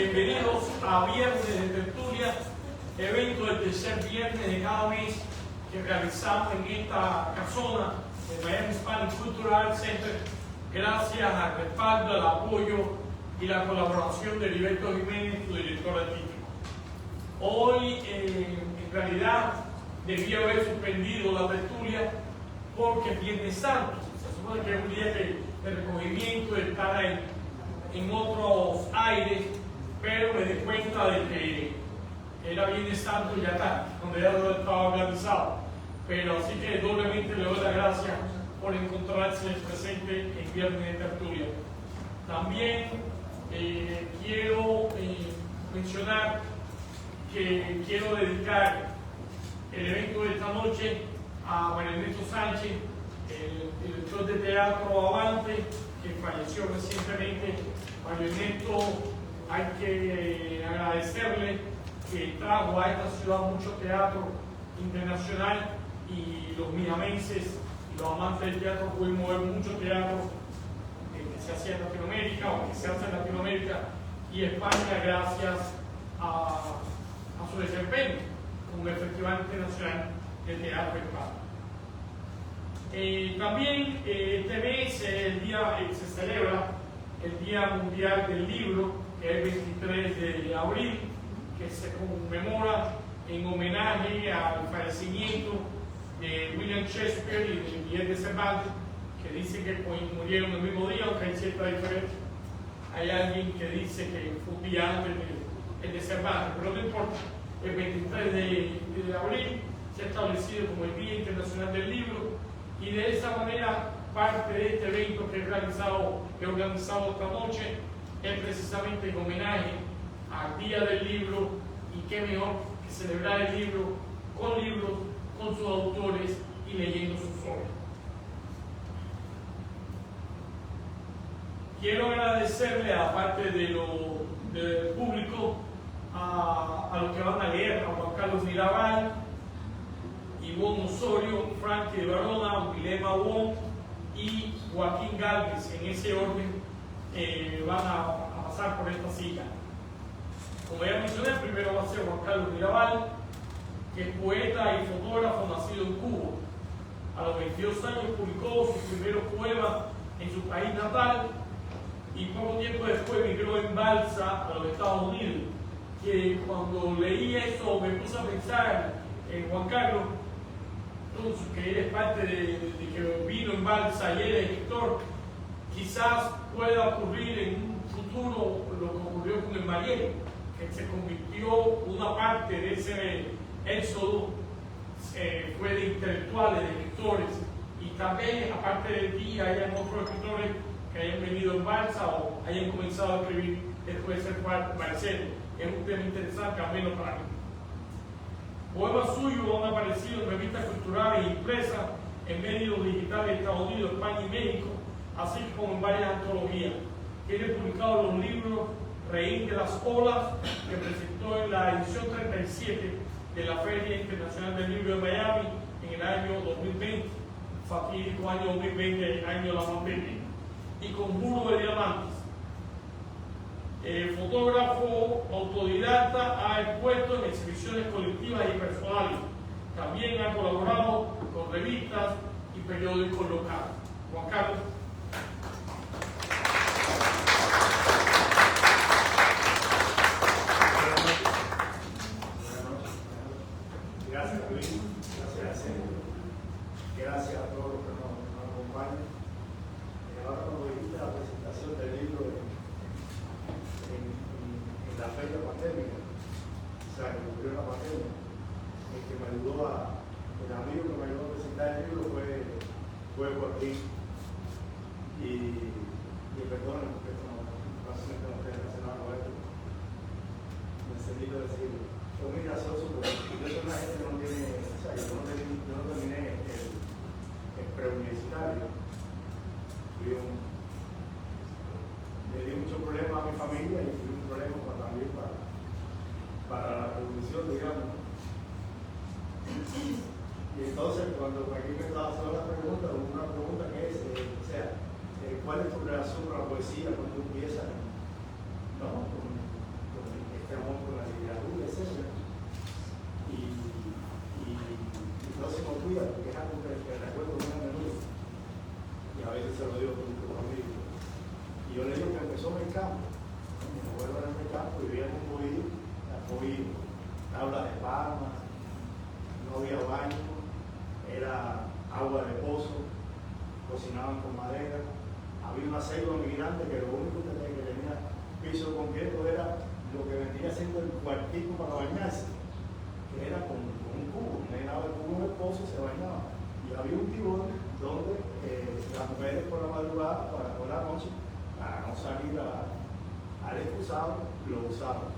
bienvenidos a Viernes de Tertulia, evento del tercer viernes de cada mes que realizamos en esta casona de Miami Hispanic Cultural Center, gracias al respaldo, al apoyo y la colaboración de Heriberto Jiménez, su director artístico. Hoy, en realidad, debía haber suspendido la tertulia porque es Viernes Santo. Se supone que es un día de recogimiento, de estar en otros aires, pero me di cuenta de que era Viernes Santo y ya está, donde ya no estaba organizado. Pero así que doblemente le doy las gracias por encontrarse presente en Viernes de Tertulia. También quiero mencionar que quiero dedicar el evento de esta noche a María Ernesto Sánchez, el director de teatro Avante, que falleció recientemente. María Ernesto, hay que agradecerle que trajo a esta ciudad mucho teatro internacional, y los minamenses y los amantes del teatro pudimos ver mucho teatro que se hacía en Latinoamérica o que se hace en Latinoamérica y España, gracias a su desempeño como el Festival Internacional de Teatro Hispano. También este mes se celebra el Día Mundial del Libro, que es el 23 de abril, que se conmemora en homenaje al fallecimiento de William Shakespeare y de Miguel de Cervantes, que dice que murieron el mismo día, aunque hay cierta diferencia. Hay alguien que dice que fue un día antes de Cervantes, pero no importa. El 23 de abril se ha establecido como el Día Internacional del Libro, y de esa manera parte de este evento que he organizado esta noche es precisamente en homenaje al Día del Libro, y qué mejor que celebrar el libro, con sus autores y leyendo sus obras. Quiero agradecerle, aparte del público, a los que van a leer, a Juan Carlos Mirabal, Ivonne Osorio, Frankie de Barona, Wilema Wong y Joaquín Gálvez. En ese orden van a pasar por esta silla. Como ya mencioné, primero va a ser Juan Carlos Mirabal, que es poeta y fotógrafo nacido en Cuba. A los 22 años publicó sus primeros poemas en su país natal, y poco tiempo después migró en balsa a los Estados Unidos. Que cuando leí eso me puse a pensar en Juan Carlos, que él es parte de que vino en balsa y él es escritor. Quizás pueda ocurrir en un futuro lo que ocurrió con el Mariel, que se convirtió, una parte de ese éxodo fue de intelectuales, de escritores, y también aparte de ti hayan otros escritores que hayan venido en balsa o hayan comenzado a escribir después de ser balsero. Es un tema interesante, al menos para mí. Poemas suyos han aparecido en revistas culturales e impresas, en medios digitales de Estados Unidos, España y México, así como en varias antologías. Tiene publicado los libros Reír de las Olas, que presentó en la edición 37 de la Feria Internacional del Libro de Miami en el año 2020, fatídico año 2020, el año de la pandemia, y Conjuro de Diamantes. Fotógrafo autodidacta, ha expuesto en exhibiciones colectivas y personales. También ha colaborado con revistas y periódicos locales. Juan Carlos. Gracias, Luis. Gracias a todos los que nos acompañan. Ahora, como dijiste, la presentación del libro en la fecha pandémica, o sea, que ocurrió la pandemia, el que me ayudó el amigo que me ayudó a presentar el libro fue Joaquín. Y perdón, porque básicamente no estoy relacionado con esto. Necesito decirlo. Fue muy gracioso porque yo soy una gente que no tiene, o sea, yo no terminé el preuniversitario. Le di muchos problemas a mi familia y fui un problema también para la revolución, digamos. Y entonces, cuando aquí me estaba haciendo la pregunta, una pregunta que es, o sea, ¿cuál es tu relación con la poesía cuando empiezas? No, con este amor con la literatura, etc. Y no se me olvida, porque es algo que recuerdo muy a menudo, y a veces se lo digo con mis amigos. Y yo le digo que empezó en el campo, mi abuelo era en el campo, vivía en un bohío, tabla de palmas, no había baño, era agua de pozo, cocinaban con madera, había una selva muy grande que lo único que tenía piso concreto era lo que vendría siendo el cuartico para bañarse, que era con un cubo, llenaba el cubo del pozo y se bañaba. Y había un tibón donde las mujeres por la madrugada, por la noche, para no salir al excusado, lo usaban.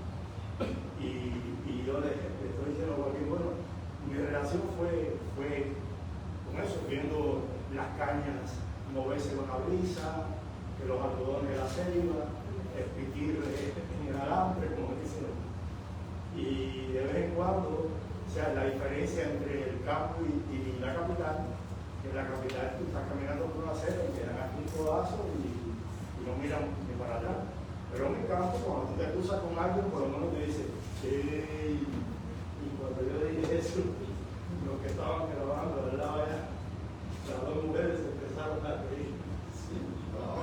Y yo le estoy diciendo a Joaquín, bueno, mi relación fue con eso, viendo las cañas moverse con la brisa, que los algodones de la selva, espitir en el alambre, como dicen. Y de vez en cuando, o sea, la diferencia entre el campo y la capital, que en la capital tú estás caminando por una acera y te dan aquí un codazo y no miran ni para allá. Pero en el campo, cuando tú te cruzas con alguien, por lo menos te dice, ¡ey! Y cuando yo dije eso, los que estaban grabando al lado allá, las dos mujeres se empezaron a reír. Sí, no.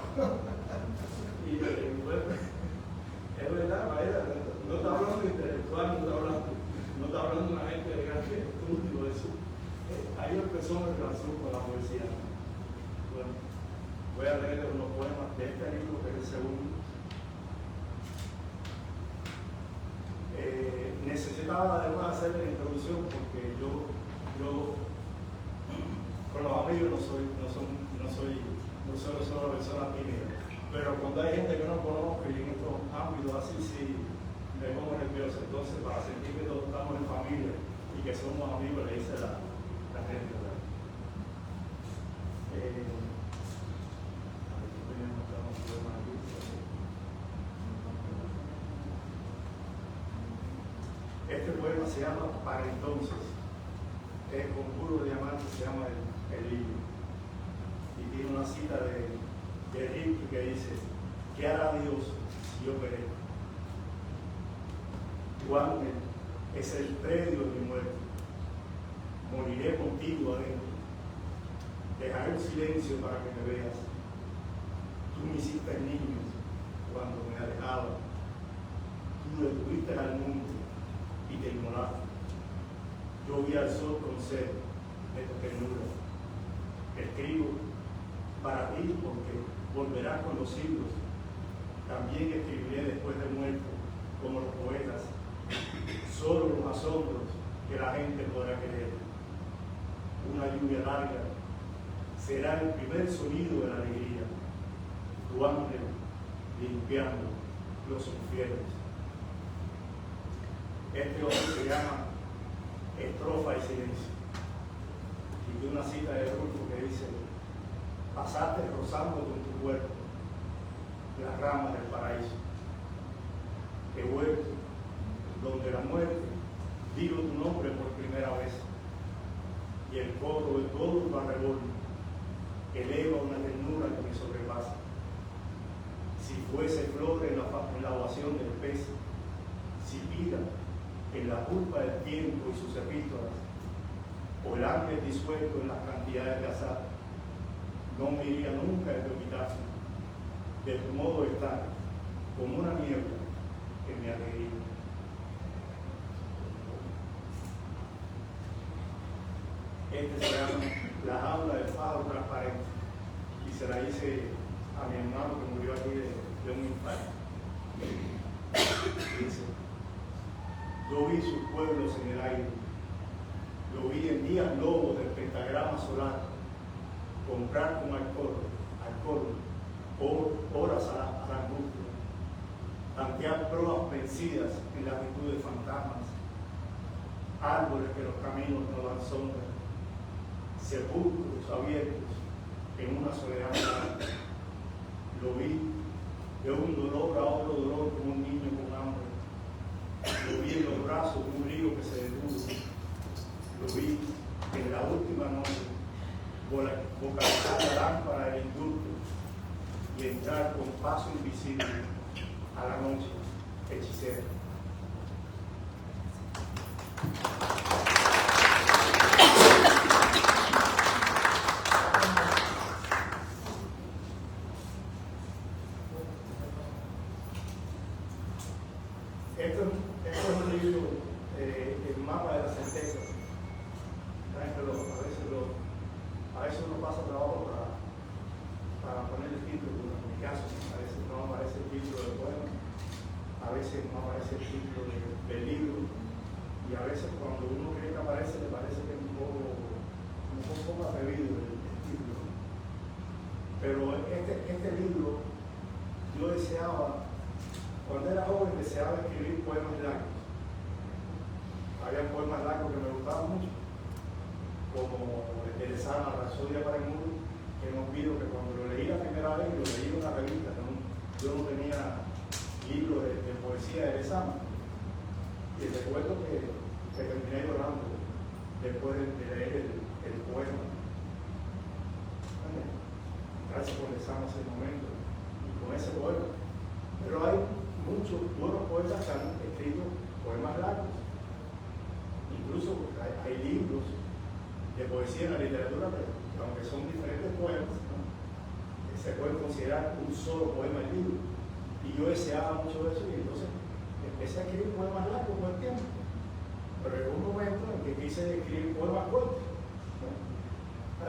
Y bueno, es verdad, Maera, no está hablando intelectual, no está hablando una gente de gran estudio, eso. Ahí empezó mi relación con la poesía. Bueno, voy a leer unos poemas de este libro, que es el segundo. Necesitaba además hacer la introducción porque yo con los amigos no soy una persona tímida, pero cuando hay gente que no conozco y en estos ámbitos así sí me pongo nervioso. Entonces, para sentir que todos estamos en familia y que somos amigos, le dice la gente, ¿verdad? Este poema se llama Para entonces, es con puro diamante, se llama el libro, y tiene una cita de Rilke que dice: ¿qué hará Dios si yo perezco? Tu ángel es el predio de mi muerte, moriré contigo adentro, dejaré un silencio para que me veas. Tú me hiciste niño cuando me alejaba, tú detuviste al mundo y te ignoraste. Yo vi al sol con sed de tu ternura. Escribo para ti porque volverás con los siglos. También escribiré después de muerto, como los poetas, solo los asombros que la gente podrá querer. Una lluvia larga será el primer sonido de la alegría, tu ángel limpiando los infiernos. Este otro se llama Estrofa y Silencio. Y tiene una cita de Rulfo que dice: pasaste rozando con tu cuerpo las ramas del paraíso. He vuelto donde la muerte digo tu nombre por primera vez, y el coro de todo tu arrebol eleva una ternura que me sobrepasa. Si fuese flor en la ovación del pez, si pira en la pulpa del tiempo y sus epístolas, o el ángel disuelto en las cantidades de azar, no me iría nunca de tu epitafio, de tu modo de estar, como una niebla que me alegría. Este se llama La jaula del pájaro transparente, y se la hice a mi hermano que murió aquí de un infarto. Dice: yo vi sus pueblos en el aire, lo vi en días lobos del pentagrama solar, comprar con alcohol, horas a la angustia, tantear proas vencidas en la actitud de fantasmas, árboles que los caminos no dan sombra, sepulcros abiertos en una soledad grande. Lo vi de un dolor a otro dolor como un niño con hambre. Lo vi en los brazos de un río que se detuvo. Lo vi en la última noche vocalizar la lámpara del indulto y entrar con paso invisible a la noche hechicera. Esto es un libro, el mapa de las certezas. A veces uno pasa trabajo para poner el título. En mi caso, a veces no aparece el título del poema, a veces no aparece el título del libro, y a veces cuando uno cree que aparece, le parece que es un poco atrevido el título. Pero este libro, yo deseaba, cuando era joven, deseaba escribir poemas largos. Había poemas largos que me gustaban mucho, como el de Lezama, Rapsodia para el Mundo, que hemos visto que cuando lo leí la primera vez, lo leí en una revista, yo no tenía libros de poesía de Lezama, y recuerdo que terminé llorando después de leer el poema. Bueno, gracias por Lezama ese momento y con ese poema. Pero hay muchos buenos poetas que han escrito poemas largos. Incluso hay libros de poesía en la literatura que, aunque son diferentes poemas, ¿no?, se pueden considerar un solo poema en libro. Y yo deseaba mucho eso, y entonces empecé a escribir poemas largos con el tiempo. Pero llegó un momento en que quise escribir poemas cortos, ¿no?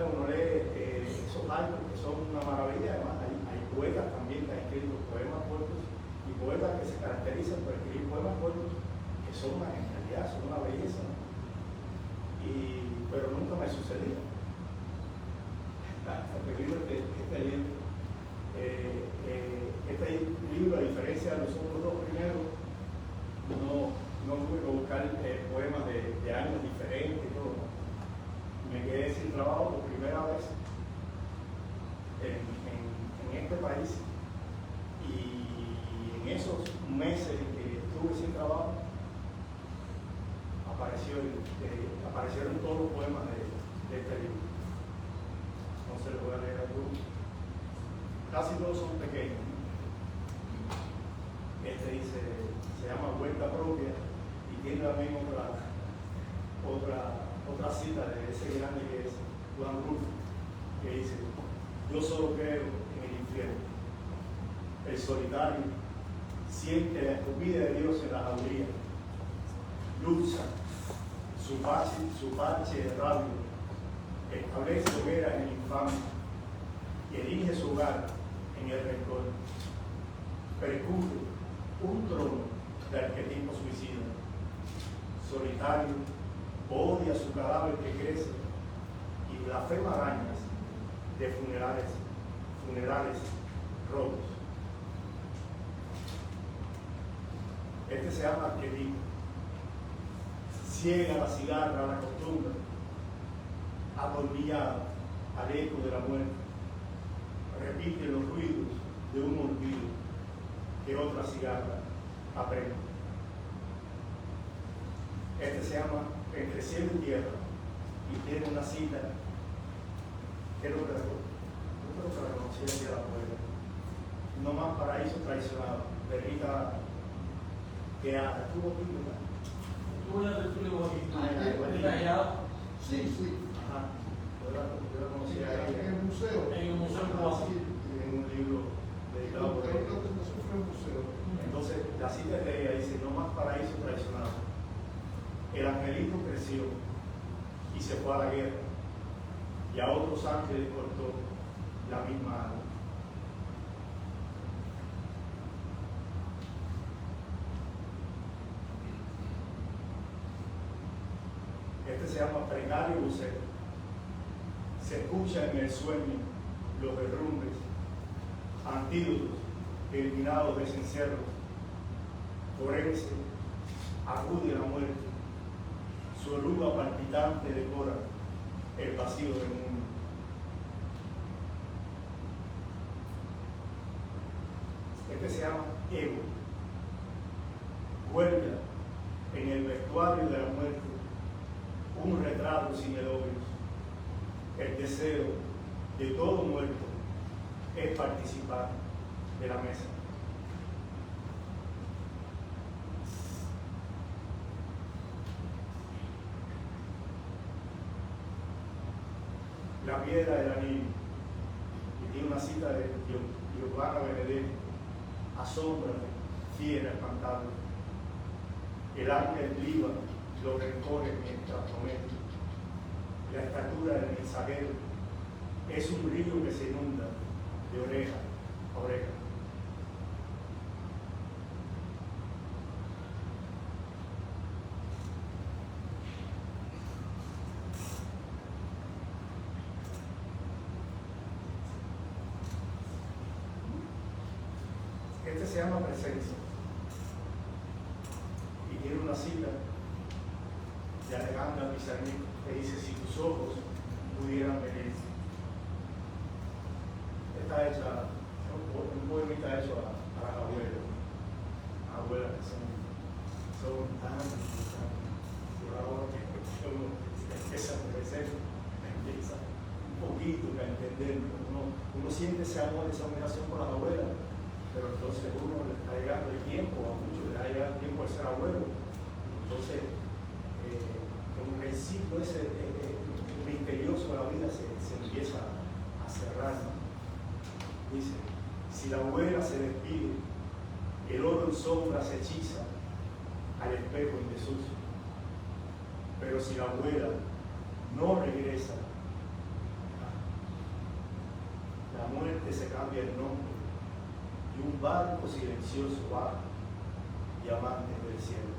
Uno lee esos haikus que son una maravilla. Además hay poetas también que han escrito poemas cortos, y poetas que se caracterizan por escribir poemas cortos que son una genialidad, son una belleza, ¿no? Pero nunca me sucedió. Hasta que vino este libro. Este libro, a diferencia de los otros dos primeros, no tuve que buscar poemas de años diferentes y todo. Me quedé sin trabajo por primera vez en este país, y en esos meses en que estuve sin trabajo aparecieron todos los poemas de este libro. Entonces lo voy a leer algunos. Casi todos son pequeños. Este dice, se llama Vuelta Propia, y tiene también otra cita de ese grande que es Juan Rulfo, que dice: yo solo creo en el infierno. El solitario siente la escupida de Dios en la jauría, lucha su parche de rabia, establece hoguera en el infame y erige su hogar en el rencor. Percude un trono de arquetipo suicida. Solitario, odia su cadáver que crece y blasfema arañas de funerales rotos. Este se llama arquetipo. Ciega la cigarra a la costumbre, atornillada al eco de la muerte, repite los ruidos de un olvido que otra cigarra aprende. Este se llama Entre cielo y tierra, y tiene una cita que yo creo que la conocí el día de la poeta. No más paraíso traicionado, de Rita Gueara. ¿Estuvo aquí, verdad? Una tertulia aquí. Sí. Ajá. Yo la conocí ahí En el museo. En el museo Cuasi. en un libro dedicado por ella. Entonces, la cita de ella dice: no más paraíso traicionado. El angelito creció y se fue a la guerra, y a otros ángeles cortó la misma alma. Este se llama Precario Lucero. Se escucha en el sueño los derrumbes, antídotos eliminados de ese encierro. Forense acude a la muerte. Su oruga palpitante decora el vacío del mundo. Este se llama Ego. Huelga en el vestuario de la muerte un retrato sin elogios. El deseo de todo muerto es participar de la mesa. La piedra del anillo. Y tiene una cita de Giovanna Benedetto: asómbrame, fiera espantable. El ángel viva lo recorre mientras promete. La estatura del mensajero es un río que se inunda de oreja a oreja. Este se llama Presencia y tiene una cita de Alejandra Pizarnik que dice: si tus ojos pudieran venir. Está hecha, un poemita hecho a las abuelas que son tan por ahora que uno empieza a crecer, empieza un poquito a entender, uno siente ese amor, esa admiración por las abuelas, pero entonces uno le está llegando el tiempo, a muchos les ha llegado el tiempo de ser abuelo, entonces como que el ciclo ese misterioso de la vida se empieza a cerrar, ¿no? Dice: si la abuela se despide, el oro en sombra se hechiza al espejo en desuso. Pero si la abuela no regresa, la muerte se cambia el nombre y un barco silencioso baja diamantes del cielo.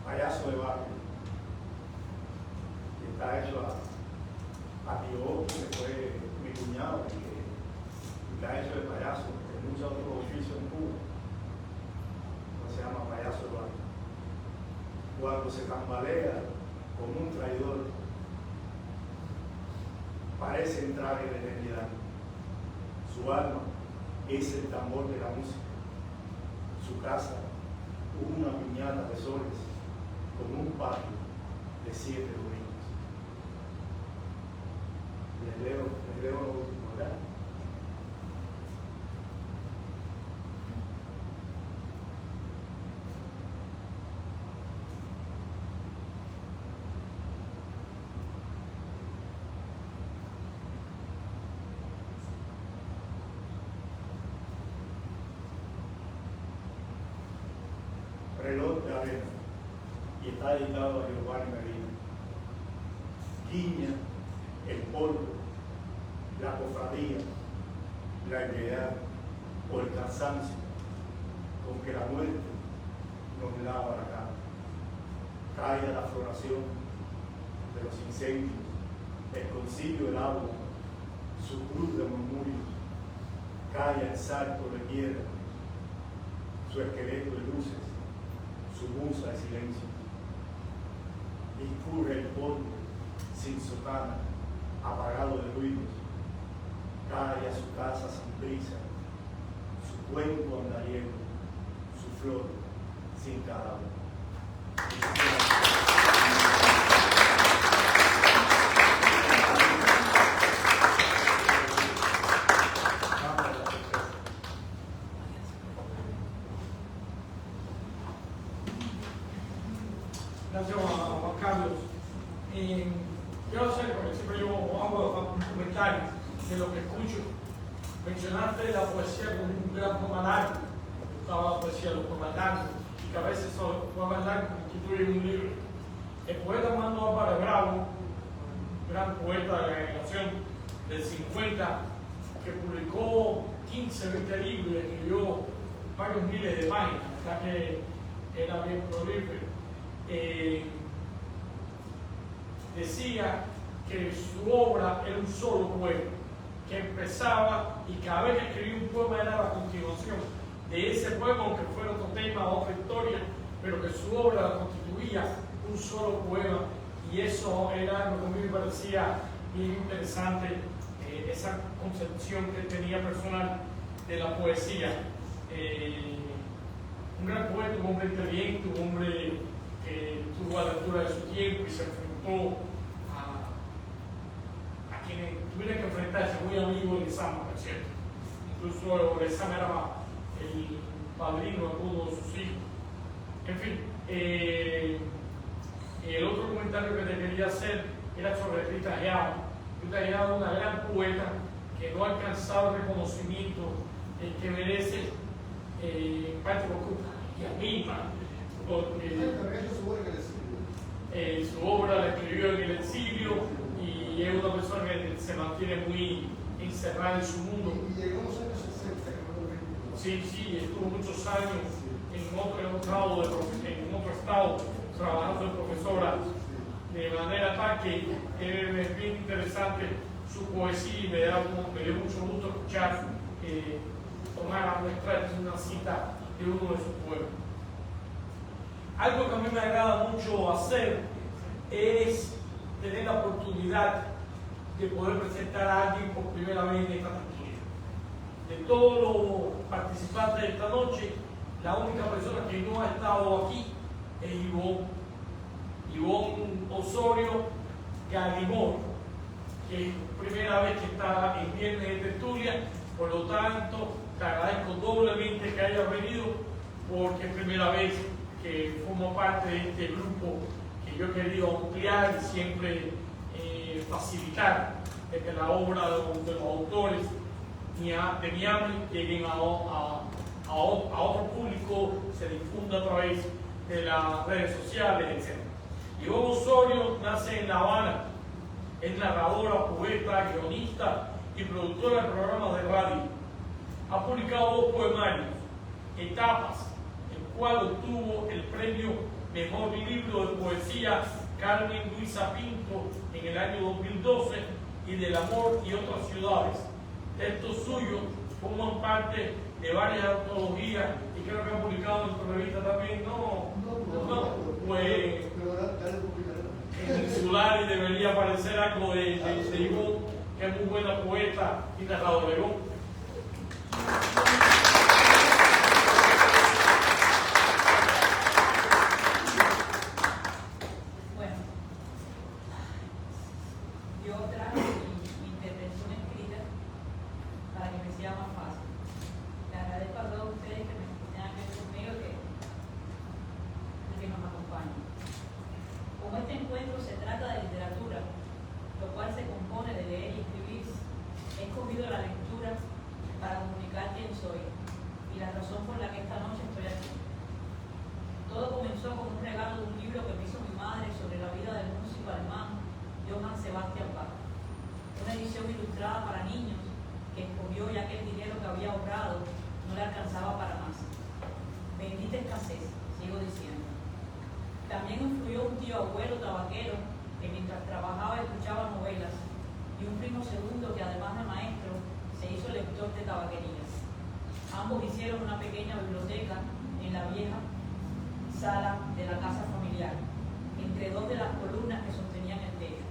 Payaso de barrio. Está hecho a Tío, que fue mi cuñado, que está hecho de payaso, en muchos otros oficios en Cuba. No se llama payaso de barrio. Cuando se tambalea como un traidor, parece entrar en la eternidad. Su alma es el tambor de la música. Su casa, una piñata de soles, con un patio de 7 domingos. Les leo lo último, ¿verdad? Reloj de arena, y está dedicado a Giovanni Medina. Guiña el polvo, la cofradía, la ebriedad o el cansancio con que la muerte nos lava la cara. Cae la floración de los incendios, el concilio del agua, su cruz de murmurios, cae el salto de piedra, su esqueleto de luces, su musa de silencio. Discurre el polvo sin sotana, apagado de ruidos, cae a su casa sin prisa, su cuenco andariego, su flor sin cadáver. Gracias a Juan Carlos. Quiero hacer, porque siempre yo hago un comentario de lo que escucho. Mencionaste la poesía como un gran poema largo. Me gustaba la poesía de los poemas largos, y que a veces son poemas largos constituyen un libro. El poeta Armando Álvarez Bravo, un gran poeta de la generación del 50, que publicó 15, 20 libros y escribió varios miles de páginas, ya que era bien prolífero. Decía que su obra era un solo poema, que empezaba y cada vez que escribía un poema era la continuación de ese poema, aunque fuera otro tema, otra historia, pero que su obra constituía un solo poema, y eso era algo que a mí me parecía bien interesante, esa concepción que tenía personal de la poesía. Un gran poeta, un hombre inteligente, un hombre que tuvo a la altura de su tiempo y se enfrentó a quienes tuvieron que enfrentarse, muy amigo de Lezama, por cierto. Incluso Lezama era el padrino de todos sus hijos. En fin, Fui trajeado una gran poeta que no ha alcanzado el reconocimiento que merece, en parte porque a mí, porque su obra la escribió en el exilio y es una persona que se mantiene muy encerrada en su mundo. Y llegó en los años 60, creo. Sí, estuvo muchos años en otro estado trabajando de profesora, de manera tal que es bien interesante su poesía y me dio mucho gusto escuchar tomar a muestra una cita de uno de sus poemas. Algo que a mí me agrada mucho hacer es tener la oportunidad de poder presentar a alguien por primera vez en esta tertulia. De todos los participantes de esta noche, la única persona que no ha estado aquí es Ivonne Osorio Galimón, que es primera vez que está en Viernes de Tertulia. Por lo tanto, te agradezco doblemente que hayas venido, porque es primera vez que formo parte de este grupo que yo he querido ampliar y siempre facilitar de que la obra de los autores de Miami lleguen a otro público, se difunda a través de las redes sociales, etc. Ivonne Osorio nace en La Habana, es narradora, poeta, guionista y productora de programas de radio. Ha publicado 2 poemarios, Etapas, el cual obtuvo el premio Mejor Libro de Poesía Carmen Luisa Pinto en el año 2012, y Del Amor y Otras Ciudades. Textos suyos forman parte de varias antologías y creo que han publicado en tu revista también. Pues en el celular, y debería aparecer algo de Ivonne, que es muy buena poeta y narradora. Ivonne. Ambos hicieron una pequeña biblioteca en la vieja sala de la casa familiar, entre 2 de las columnas que sostenían el techo.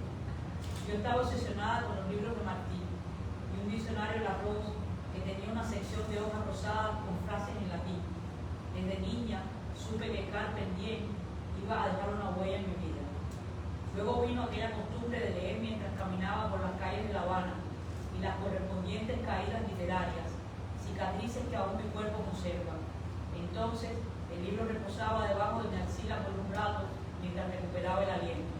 Yo estaba obsesionada con los libros de Martí y un diccionario Larousse que tenía una sección de hojas rosadas con frases en latín. Desde niña supe que Carpe Diem iba a dejar una huella en mi vida. Luego vino aquella costumbre de leer mientras caminaba por las calles de La Habana y las correspondientes caídas literarias, cicatrices que aún mi cuerpo conserva. Entonces, el libro reposaba debajo de mi axila por un rato mientras recuperaba el aliento.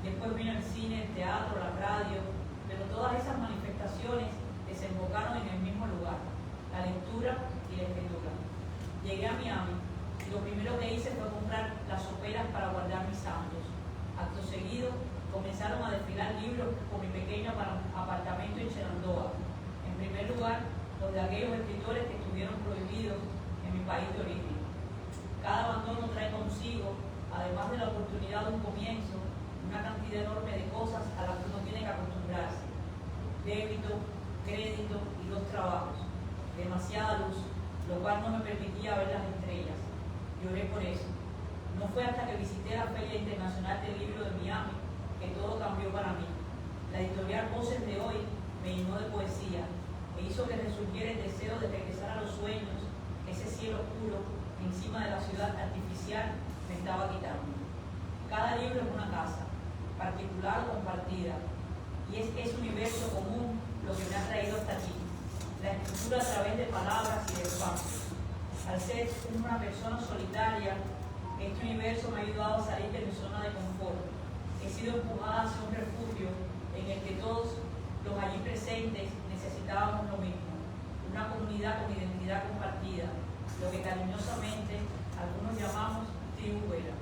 Después vino el cine, el teatro, la radio, pero todas esas manifestaciones desembocaron en el mismo lugar, la lectura y la escritura. Llegué a Miami y lo primero que hice fue comprar las soperas para guardar mis santos. Acto seguido, comenzaron a desfilar libros por mi pequeño apartamento en Shenandoah. En primer lugar, los de aquellos escritores que estuvieron prohibidos en mi país de origen. Cada abandono trae consigo, además de la oportunidad de un comienzo, una cantidad enorme de cosas a las que uno tiene que acostumbrarse. Débito, crédito y 2 trabajos. Demasiada luz, lo cual no me permitía ver las estrellas. Lloré por eso. No fue hasta que visité la Feria Internacional del Libro de Miami que todo cambió para mí. La editorial Voces de Hoy me llenó de poesía e hizo que resurgiera el deseo de regresar a los sueños que ese cielo oscuro encima de la ciudad artificial me estaba quitando. Cada libro es una casa, particular o compartida, y es ese universo común lo que me ha traído hasta aquí. La escritura a través de palabras y de espacios. Al ser una persona solitaria, este universo me ha ayudado a salir de mi zona de confort. he sido empujada hacia un refugio en el que todos los allí presentes necesitábamos lo mismo, una comunidad con identidad compartida, lo que cariñosamente algunos llamamos tribu Vera.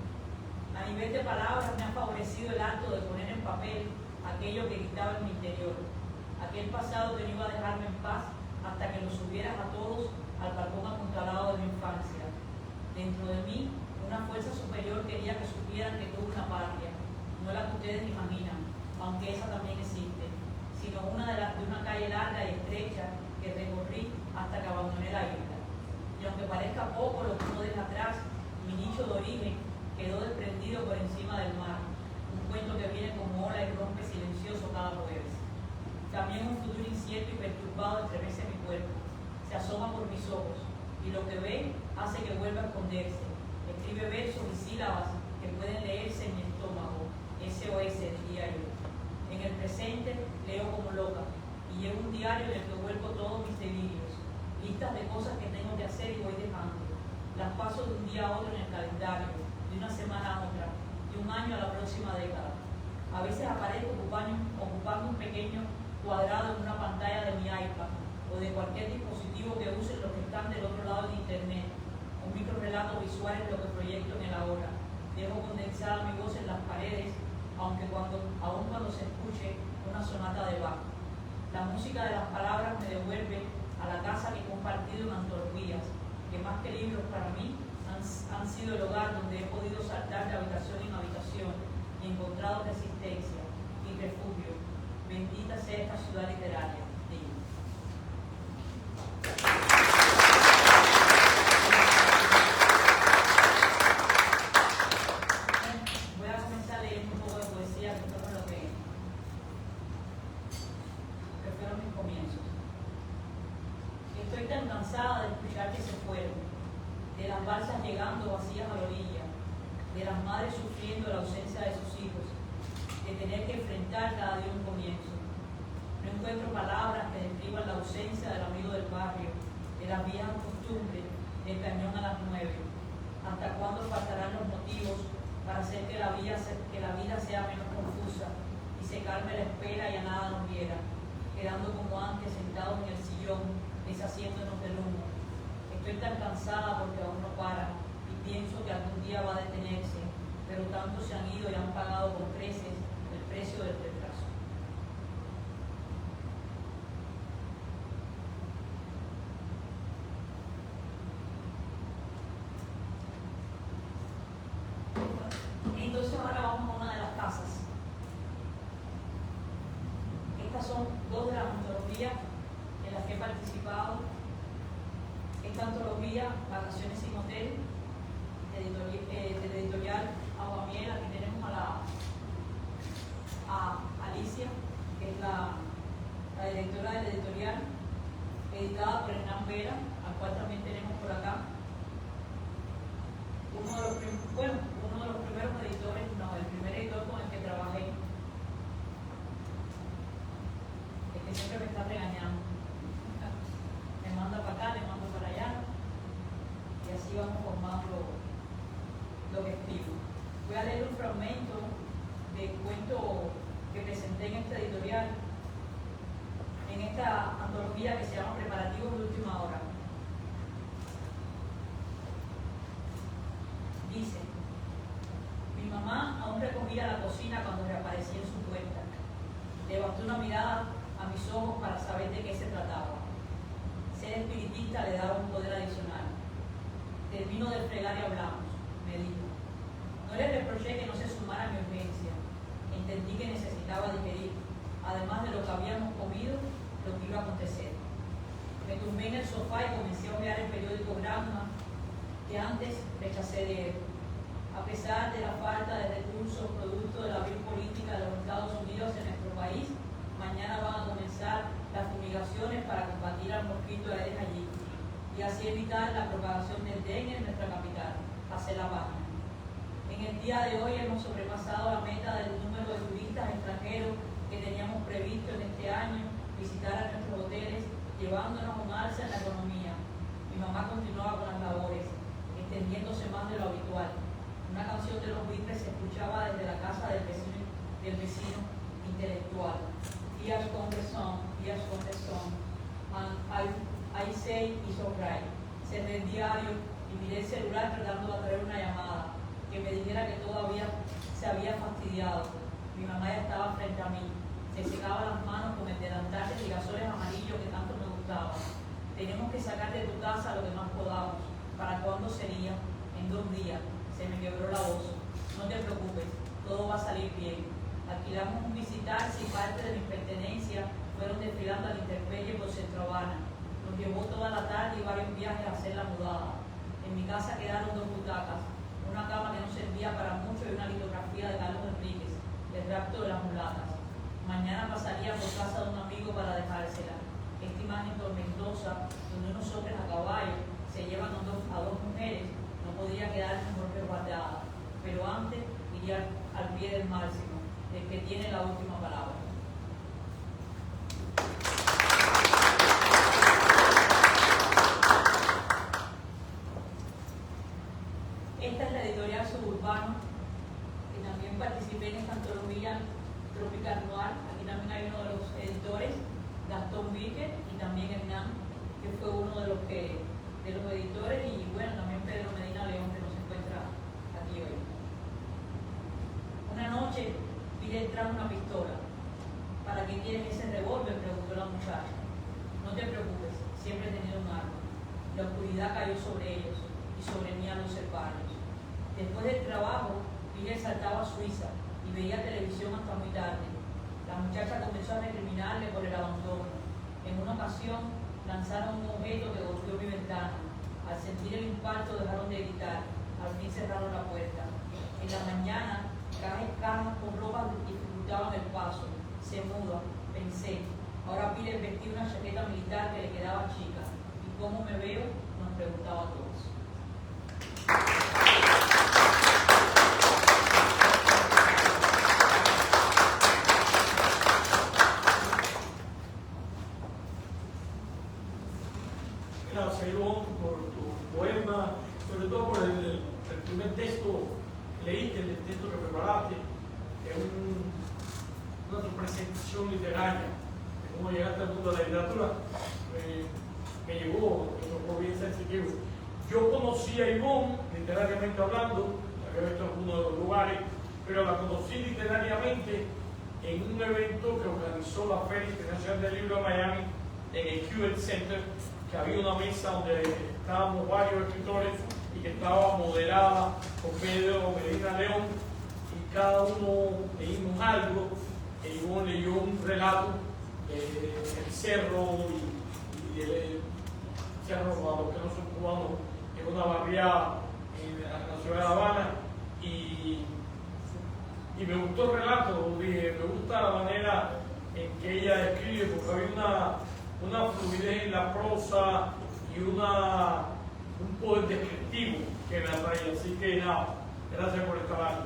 A nivel de palabras me ha favorecido el acto de poner en papel aquello que gritaba en mi interior, aquel pasado que no iba a dejarme en paz hasta que los subieras a todos al balcón apuntalado de mi infancia. Dentro de mí, una fuerza superior quería que supieran que tuve una patria, no la que ustedes imaginan, aunque esa también existe, sino una de una calle larga y estrecha que recorrí hasta que abandoné la isla. Y aunque parezca poco lo que uno deja atrás, mi nicho de origen quedó desprendido por encima del mar, un cuento que viene como ola y rompe silencioso cada jueves. También un futuro incierto y perturbado estremece mi cuerpo, se asoma por mis ojos, y lo que ve hace que vuelva a esconderse. Escribe versos y sílabas que pueden leerse en mi estómago, SOS, diría yo. En el presente leo como loca, y llevo un diario en el que vuelco todos mis delirios, listas de cosas que tengo que hacer y voy dejando. Las paso de un día a otro en el calendario, de una semana a otra, de un año a la próxima década. A veces aparezco ocupando un pequeño cuadrado en una pantalla de mi iPad o de cualquier dispositivo que usen los que están del otro lado de internet. Un microrelato visual es lo que proyecto en el ahora. Dejo condensada mi voz en las paredes, aun cuando se escuche una sonata de Bach. La música de las palabras me devuelve a la casa que he compartido en antologías, que más que libros para mí han sido el hogar donde he podido saltar de habitación en habitación y encontrado resistencia y refugio. Bendita sea esta ciudad literaria. Digo. Voy a comenzar leyendo un poco de poesía, que esto es lo que fueron mis comienzos. Estoy tan cansada de escuchar que se fueron, de las balsas llegando vacías a la orilla, de las madres sufriendo la ausencia de sus hijos, de tener que enfrentar cada día un comienzo. No encuentro palabras que describan la ausencia del amigo del barrio, de las viejas costumbres, del cañón a las 9. ¿Hasta cuándo faltarán los motivos para hacer que la vida sea menos confusa y se calme la espera y a nada nos viera, quedando como antes sentados en el sillón, deshaciéndonos del humo? Estoy tan cansada porque aún no para y pienso que algún día va a detenerse, pero tantos se han ido y han pagado con creces el precio del retraso. Entonces ahora vamos a una de las casas. Estas son dos de las antologías en las que he participado. Esta antología, Vacaciones sin Hotel, del editorial Aguamiel. Aquí tenemos a Alicia, que es la directora del editorial, editada por Hernán Vera, al cual también tenemos por acá. Uno de los primeros editores, el primer editor con el que trabajé, el que siempre me está regañando. Me manda para acá, le mando para allá, y así vamos formando lo que escribo. Voy a leer un fragmento del cuento que presenté en este editorial, en esta antología que se llama Preparativos de Última Hora. Dice: mi mamá aún recogía la cocina cuando reaparecí en su puerta. Levantó una mirada a mis ojos para saber de qué se trataba. Ser espiritista le daba un poder adicional. Termino de fregar y hablamos, me dijo. No le reproché que no se sumara a mi urgencia. Entendí que necesitaba digerir, además de lo que habíamos comido, lo que iba a acontecer. Me tumbé en el sofá y comencé a hojear el periódico Gramma, que antes rechacé leer. A pesar de la falta de recursos producto de la biopolítica de los Estados Unidos en nuestro país, mañana van a comenzar las fumigaciones para combatir al mosquito Aedes aegypti y así evitar la propagación del dengue en nuestra capital, hacer la página. En el día de hoy hemos sobrepasado la meta del número de turistas extranjeros que teníamos previsto en este año visitar a nuestros hoteles, llevándonos un alza en la economía. Mi mamá continuaba con las labores, extendiéndose más de lo habitual. Una canción de los Beatles se escuchaba desde la casa del vecino del vecino intelectual. Years gone the song, and I say it's alright. Cerré el diario y miré el celular tratando de atraer una llamada que me dijera que todavía se había fastidiado. Mi mamá ya estaba frente a mí. Se secaba las manos con el delantal de girasoles amarillos que tanto me gustaba. Tenemos que sacar de tu casa lo que más podamos. ¿Para cuándo sería? En 2 días. Se me quebró la voz. No te preocupes, todo va a salir bien. Alquilamos un visitar y parte de mis pertenencias fueron desfilando a la intemperie por Centro Habana. Nos llevó toda la tarde y varios viajes a hacer la mudada. En mi casa quedaron 2 butacas, una cama que no servía para mucho y una litografía de Carlos Enríquez, el rapto de las mulatas. Mañana pasaría por casa de un amigo para dejársela. Esta imagen tormentosa, donde unos hombres a caballo se llevan a 2 mujeres, no podría quedar mejor resguardada. Pero antes iría al pie del máximo, el que tiene la última palabra. Esta es la editorial Suburbano, que también participé en esta antología Tropical Noir. Aquí también hay uno de los editores, Gastón Víquez, y también Hernán, que fue uno de los editores, y bueno, también Pedro Medina León, que no se encuentra aquí hoy. Una noche vi entrar una pistola. ¿Para qué quieres ese revólver?, preguntó la muchacha. No te preocupes, siempre he tenido un arma. La oscuridad cayó sobre ellos y sobre mí al observarlos. Después del trabajo, Miguel saltaba a Suiza y veía televisión hasta muy tarde. La muchacha comenzó a recriminarle por el abandono. En una ocasión, lanzaron un objeto que golpeó mi ventana. Al sentir el impacto dejaron de gritar. Al fin cerraron la puerta. En la mañana, cajas con ropa dificultaban el paso. Se muda, pensé. Ahora pide vestir una chaqueta militar que le quedaba chica. ¿Y cómo me veo?, nos preguntaba a todos. Gracias, Ivonne, por tu poema, sobre todo por el primer texto que leíste, el texto que preparaste, que es una presentación literaria de cómo llegaste al mundo de la literatura. Me llegó, me tocó bien sensitivo. Yo conocí a Ivonne, literariamente hablando, la había visto en algunos de los lugares, pero la conocí literariamente en un evento que organizó la Feria Internacional del Libro de Miami, en el Hewitt Center, que había una mesa donde estábamos varios escritores y que estaba moderada por Pedro Medina León, y cada uno leímos algo. Ivonne leyó un relato del Cerro y del Cerro, para los que no son cubanos, en una barriada en la ciudad de La Habana, y me gustó el relato. Dije, me gusta la manera en que ella describe, porque había una fluidez en la prosa y un poder descriptivo que me atraía. Así que nada, gracias por estar aquí.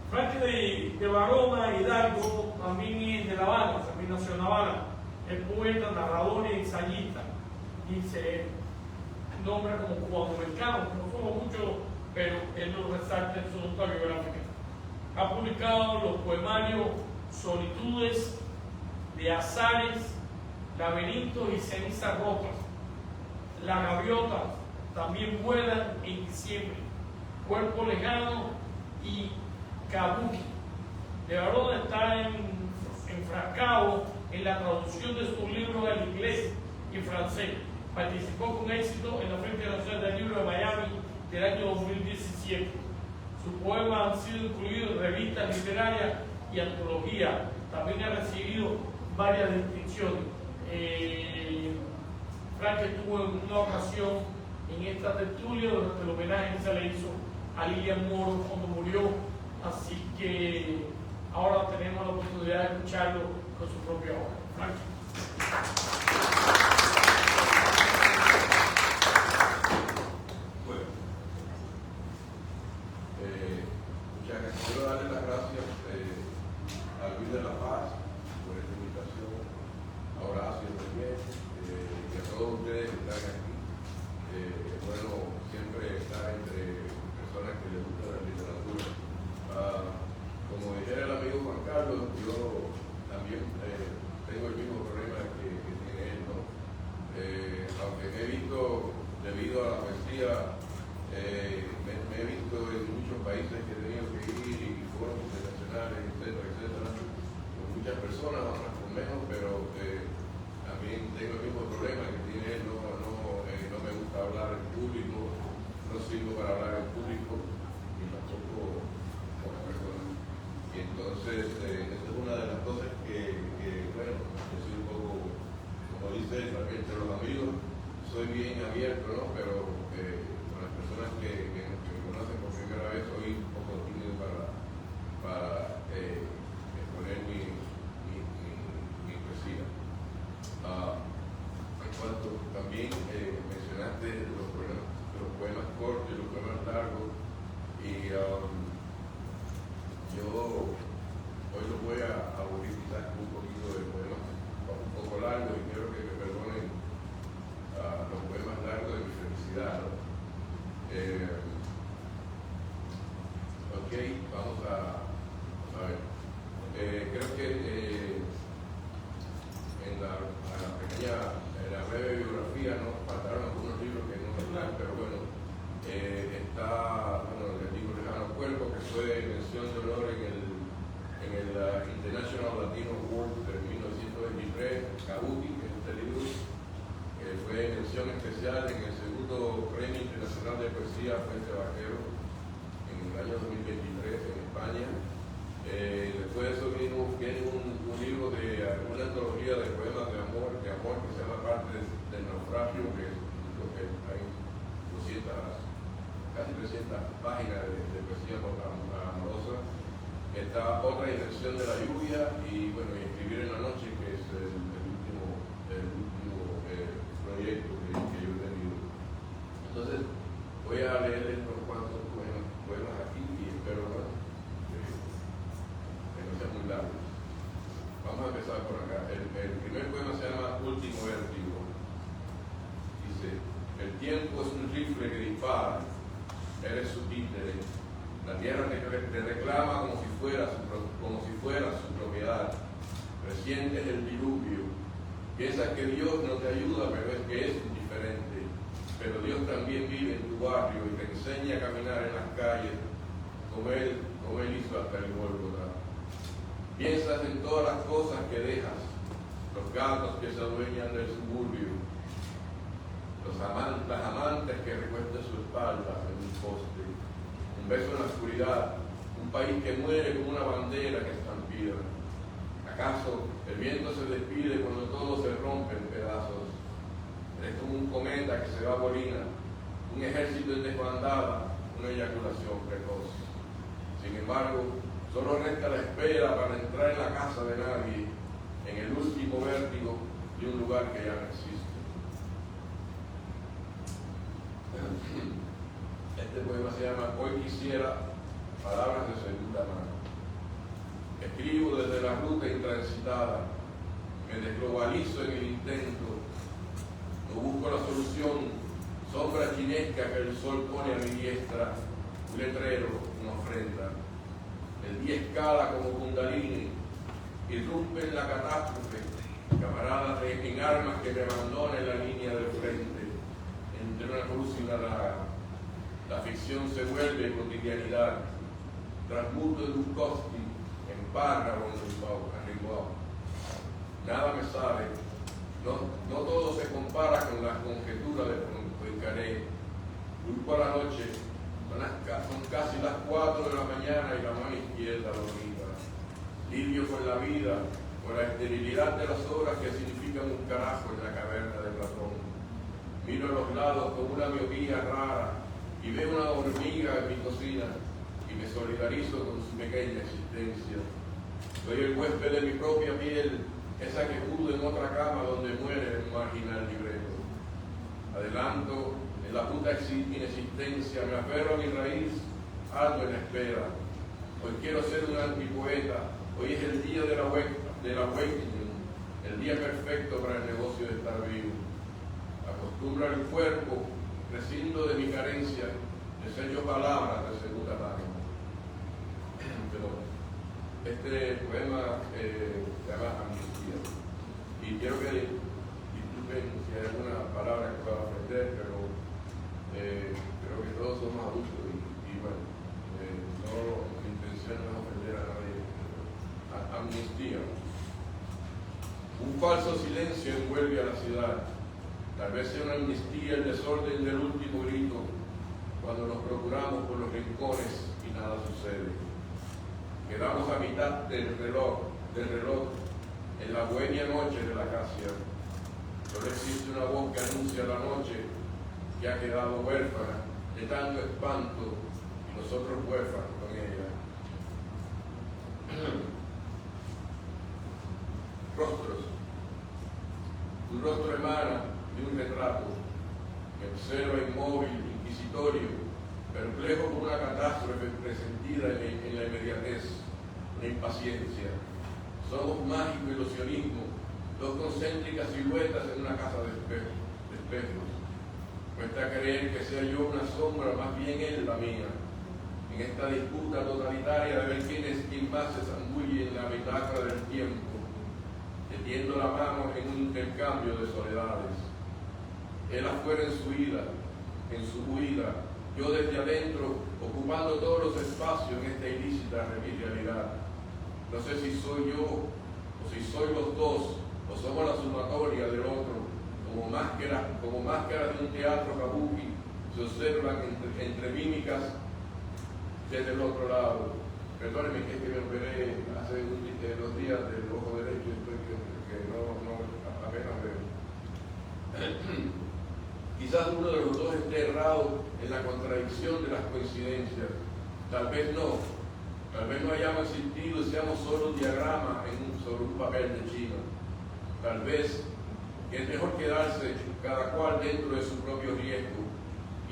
Franklin de Varona Hidalgo también es de La Habana, también nació en La Habana. Es poeta, narrador y ensayista. Y se nombra como cubanoamericano, que no somos muchos, pero él lo resalta en su nota biográfica. Ha publicado los poemarios Solitudes, de Azares, Laberintos y Cenizas Rotas. La gaviota también vuela en diciembre. Cuerpo lejano y Kabuki. De Varona está enfrascado en la traducción de sus libros al inglés y francés. Participó con éxito en la Feria Internacional del Libro de Miami del año 2017. Sus poemas han sido incluidos en revistas literarias y antologías. También ha recibido varias distinciones. Frank estuvo en una ocasión en esta tertulia durante el homenaje que se le hizo a Lilian Moro cuando murió, así que ahora tenemos la oportunidad de escucharlo con su propia obra. Frank. Bueno, muchas gracias. Quiero darle las gracias a Luis de la Paz por esta invitación, a Horacio también, y a todos ustedes que están aquí. Es bueno siempre estar entre personas que les gusta la literatura. Como Ok, vamos a ver. Creo que en la breve biografía nos faltaron algunos libros que no están, pero bueno, está el libro Lejano Cuerpo, que fue mención de honor en el International Latino Award de 1923, Kabuki, que es este libro, fue mención especial en el segundo Premio Internacional de Poesía Fuente Vaquero en el año 2023 en España. Después de eso viene un libro de una antología de poemas de amor que se llama Parte del Naufragio, que hay 200, casi 300 páginas de poesía amorosa. Está Otra Dimensión de la Lluvia y bueno, y Escribir en la Noche, que es el último proyecto que yo he tenido. Entonces voy a leerles unos cuantos poemas aquí y espero que no sean muy largos. Vamos a empezar por acá. El primer poema se llama Último Vértigo. Dice: el tiempo es un rifle que dispara, eres su títere. La tierra te reclama como si fuera su propiedad. Presientes el diluvio. Piensas que Dios no te ayuda, pero es que es indiferente. Pero Dios también vive en tu barrio y te enseña a caminar en las calles como Él hizo hasta el Gólgota. Piensas en todas las cosas que dejas, los gatos que se adueñan del suburbio, las amantes que recuestan su espalda en un poste, un beso en la oscuridad, un país que muere como una bandera que estampida. ¿Acaso el viento se despide cuando todo se rompe en pedazos? Eres como un cometa que se va a bolina, un ejército en desbandada, una eyaculación precoz. Sin embargo, solo resta la espera para entrar en la casa de nadie, en el último vértigo de un lugar que ya no existe. Este poema se llama Hoy quisiera, palabras de segunda mano. Escribo desde la ruta intransitada, me desglobalizo en el intento, no busco la solución, sombra chinesca que el sol pone a mi diestra, un letrero, una ofrenda. El día escala como Kundalini, irrumpe en la catástrofe, camaradas en armas que me abandonan la línea del frente, entre una cruz y una daga. La ficción se vuelve cotidianidad, transmuto en Bukowski, en párrafo en Rimbaud. Nada me sale, no todo se compara con las conjeturas de Poincaré. Culpo a la noche, son casi las 4 de la mañana y la mano izquierda dormida. Lidio por la vida, por la esterilidad de las horas que significan un carajo en la caverna de Platón. Miro a los lados con una miopía rara y veo una hormiga en mi cocina y me solidarizo con su pequeña existencia. Soy el huésped de mi propia piel, esa que pudo en otra cama donde muere el marginal libreto. Adelanto en la puta inexistencia, me aferro a mi raíz, algo en la espera. Hoy quiero ser un antipoeta, hoy es el día del awakening, el día perfecto para el negocio de estar vivo. Acostumbro al cuerpo, prescindo de mi carencia, desecho palabras de segunda mano. Pero este poema se llama Amnistía. Y quiero que disculpen si hay alguna palabra que pueda ofender, pero creo que todos somos adultos y bueno, no, mi intención no es ofender a nadie. Amnistía. Un falso silencio envuelve a la ciudad. Tal vez sea una amnistía el desorden del último grito, cuando nos procuramos por los rincones y nada sucede. Quedamos a mitad del reloj, en la bohemia noche de la acacia. Solo existe una voz que anuncia la noche que ha quedado huérfana de tanto espanto y nosotros huérfanos con ella. Rostros. Tu rostro emana de un retrato. Me observa inmóvil, inquisitorio, perplejo por una catástrofe presentida en la inmediatez, una impaciencia. Somos mágico ilusionismo, dos concéntricas siluetas en una casa de espejos. Cuesta creer que sea yo una sombra, más bien él la mía. En en esta disputa totalitaria de ver quién más se zambulle en la bitácora del tiempo, metiendo la mano en un intercambio de soledades. Él afuera en su huida, yo desde adentro, ocupando todos los espacios en esta ilícita realidad. No sé si soy yo, o si soy los dos, o somos la sumatoria del otro, como máscaras de un teatro kabuki, se observan entre mímicas desde el otro lado. Perdónenme que es que me operé hace 2 días del ojo derecho y estoy que no apenas veo. Quizás uno de los dos esté errado en la contradicción de las coincidencias. Tal vez no hayamos existido y seamos solo un diagrama sobre un papel de chino. Tal vez es mejor quedarse cada cual dentro de su propio riesgo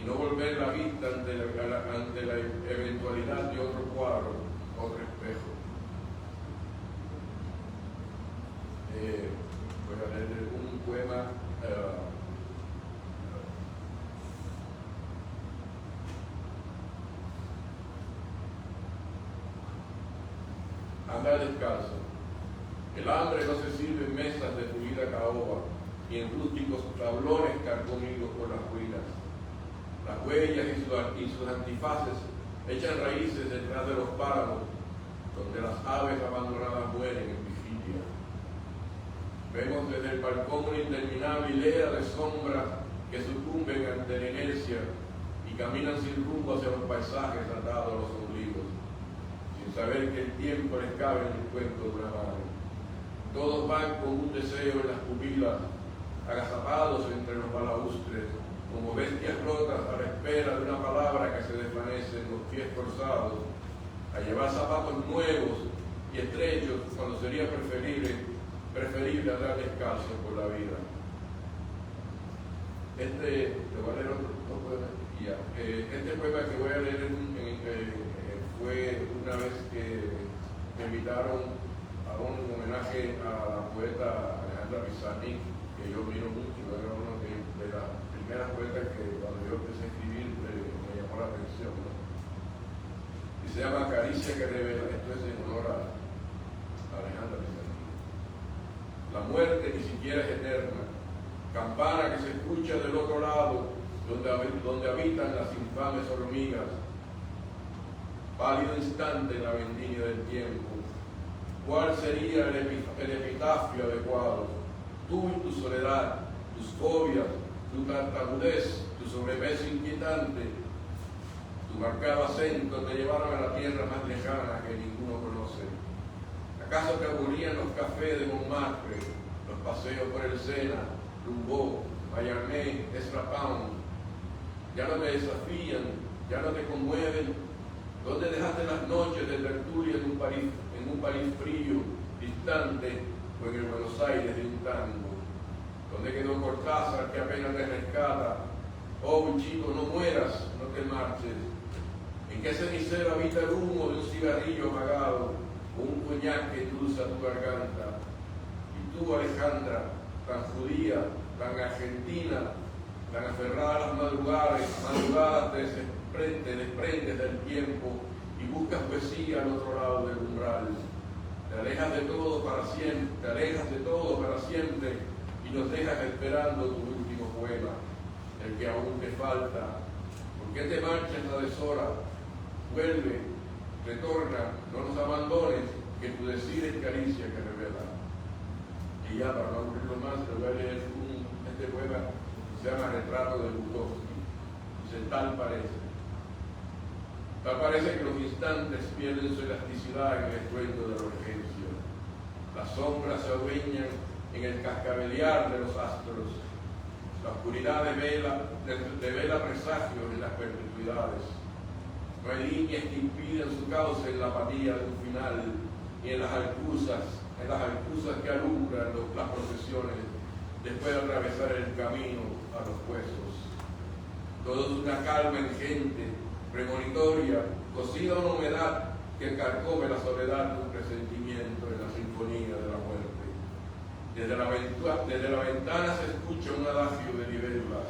y no volver la vista ante la eventualidad de otro cuadro, otro espejo. Voy a leer un poema. Andar descalzo. El hambre no se sirve en mesas de pulida caoba, ni en rústicos tablones carcomidos por las ruinas. Las huellas y sus antifaces echan raíces detrás de los páramos, donde las aves abandonadas mueren en vigilia. Vemos desde el balcón una interminable hilera de sombras que sucumben ante la inercia y caminan sin rumbo hacia los paisajes atados a los ombligos, sin saber que el tiempo les cabe en el cuento de una mano. Todos van con un deseo en las pupilas, agazapados entre los balaustres, como bestias rotas a la espera de una palabra que se desvanece en los pies forzados, a llevar zapatos nuevos y estrechos cuando sería preferible andar descalzo por la vida. Este poema que voy a leer fue una vez que me invitaron a un homenaje a la poeta Alejandra Pizarnik, que yo miro mucho, era uno de las primeras poetas que cuando yo empecé a escribir me llamó la atención, ¿no? Y se llama Caricia que revela. Esto es en honor a Alejandra Pizarnik. La muerte ni siquiera es eterna, campana que se escucha del otro lado, donde habitan las infames hormigas, pálido instante en la vendimia del tiempo. ¿Cuál sería el epitafio adecuado? Tú y tu soledad, tus fobias, tu tartamudez, tu sobrepeso inquietante, tu marcado acento te llevaron a la tierra más lejana que ninguno conoce. ¿Acaso te aburrían los cafés de Montmartre, los paseos por el Sena, Rimbaud, Mallarmé, Ezra Pound? Ya no te desafían, ya no te conmueven. ¿Dónde dejaste las noches de tertulia en un París frío, distante, o en el Buenos Aires de un tango? ¿Dónde quedó Cortázar que apenas te rescata? Oh, chico, no mueras, no te marches. ¿En qué cenicero habita el humo de un cigarrillo apagado o un coñac que endulza tu garganta? Y tú, Alejandra, tan judía, tan argentina, tan aferrada a las madrugadas te desprendes del tiempo y buscas poesía al otro lado del umbral. Te alejas de todo para siempre y nos dejas esperando tu último poema, el que aún te falta. ¿Por qué te marchas a deshora? Vuelve, retorna, no nos abandones, que tu decir es caricia que revela. Y ya, para no aburrirlo más, le voy a leer este poema que se llama Retrato de Bukowski. Dice: tal parece que los instantes pierden su elasticidad en el estruendo de la urgencia. Las sombras se adueñan en el cascabelear de los astros. La oscuridad devela presagios en las perpetuidades. No hay líneas que impidan su cauce en la apatía de un final, ni en las alcuzas que alumbran las procesiones después de atravesar el camino a los huesos. Todo es una calma ingente, premonitoria, cocida una humedad que carcome la soledad de un presentimiento en la sinfonía de la muerte. Desde la ventana se escucha un adagio de libélulas.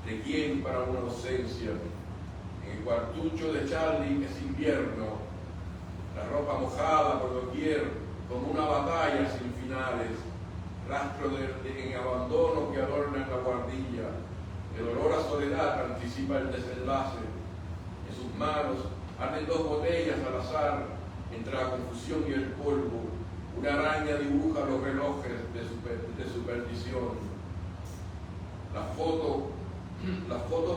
¿De quién para una ausencia? En el cuartucho de Charlie es invierno, la ropa mojada por doquier, como una batalla sin finales, rastro en abandono que adorna la guardilla. El olor a soledad anticipa el desenlace. En sus manos arden 2 botellas al azar, entre la confusión y el polvo. Una araña dibuja los relojes de su perdición. La foto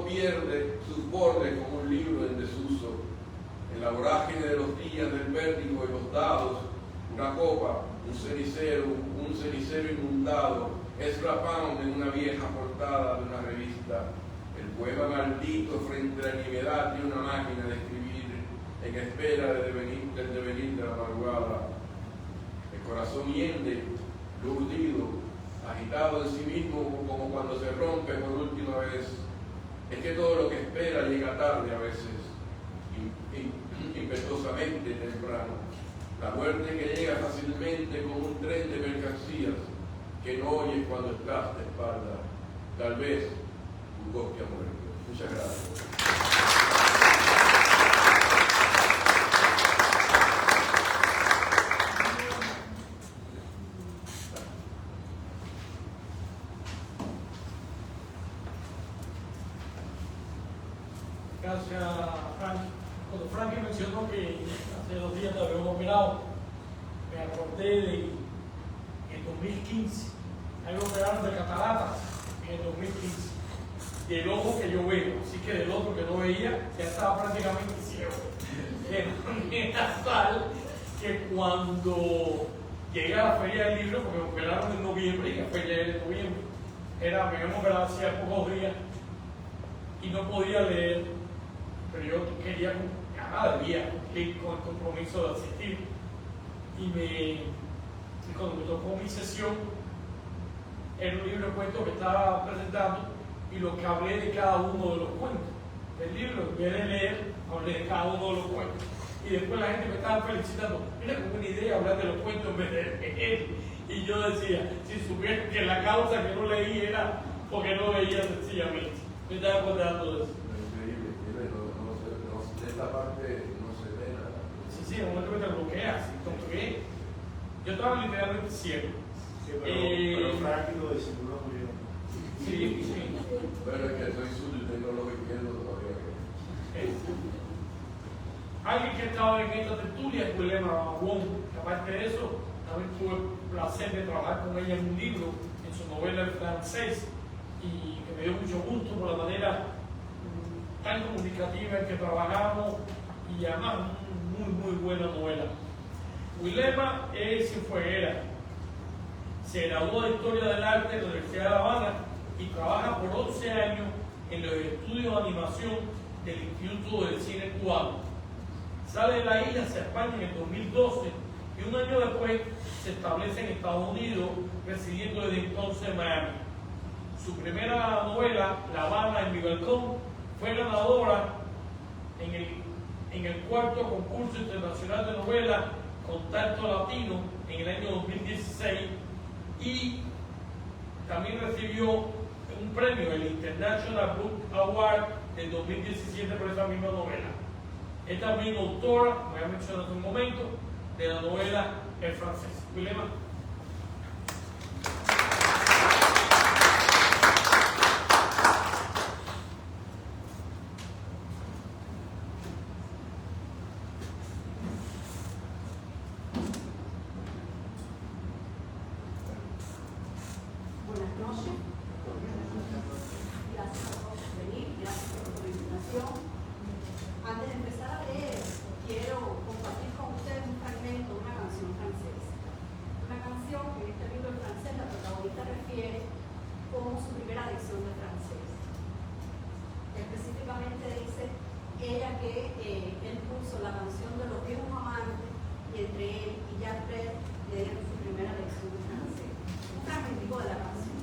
pierde sus bordes como un libro en desuso. En la vorágine de los días del vértigo y los dados, una copa, un cenicero inundado, Ezra Pound en una vieja portada de una revista. El poema maldito frente a la nimiedad de una máquina de escribir en espera del devenir de la madrugada. El corazón hiende, urdido, agitado en sí mismo como cuando se rompe por última vez. Es que todo lo que espera llega tarde a veces, impetuosamente temprano. La muerte que llega fácilmente como un tren de mercancías que no oyes cuando estás de espalda. Tal vez Bukowski ha muerto. Muchas gracias. Gracias, Frank. Cuando Frank mencionó que hace 2 días te habíamos operado, me acordé de en 2015. A mí me operaron de cataratas en el 2015. Del ojo que yo veo, así que del otro que no veía, ya estaba prácticamente ciego. De manera tal que cuando llegué a la Feria del Libro, porque me operaron en noviembre, y la Feria era en noviembre, me habían operado hacía pocos días y no podía leer, pero yo quería, debía cumplir con el compromiso de asistir. Y cuando me tocó mi sesión, era un libro de cuentos que estaba presentando y lo que hablé de cada uno de los cuentos del libro, en vez de leer, hablé de cada uno de los cuentos. Y después la gente me estaba felicitando, mira qué buena idea hablar de los cuentos en vez de leer. Y yo decía, si supieran que la causa que no leí era porque no veía sencillamente. Me estaba acordando de eso. Increíble, esta parte no se ve nada. Sí, en un momento que te bloqueas, como que yo estaba literalmente ciego. Sí, pero Frank lo disimuló muy bien. Sí, sí. Pero es que soy zurdo y tengo los izquierdos todavía. Alguien que estaba en esta tertulia es Wilema Wong, que aparte de eso, también tuve el placer de trabajar con ella en un libro, en su novela en francés, y que me dio mucho gusto por la manera tan comunicativa en que trabajamos, y además muy buena novela. Wilema es cienfueguera, se graduó de Historia del Arte en la Universidad de La Habana y trabaja por 11 años en los estudios de animación del Instituto del Cine Cubano. Sale de la isla hacia España en el 2012 y un año después se establece en Estados Unidos, residiendo desde entonces en Miami. Su primera novela, La Habana en mi balcón, fue ganadora en el 4º concurso internacional de novela Contacto Latino en el año 2016 y también recibió un premio, el International Book Award del 2017 por esa misma novela. Es también autora, como ya mencioné hace un momento, de la novela El francés. Wilema. Buenas noches. Gracias por venir, gracias por tu invitación. Antes de empezar a leer, quiero compartir con ustedes un fragmento de una canción francesa. Una canción que en este libro en francés la protagonista refiere como su primera lección de francés. Específicamente dice ella que él puso la canción de los viejos amantes y entre él y Jacques Brel le dieron su primera lección de francés. Un fragmentico de la canción.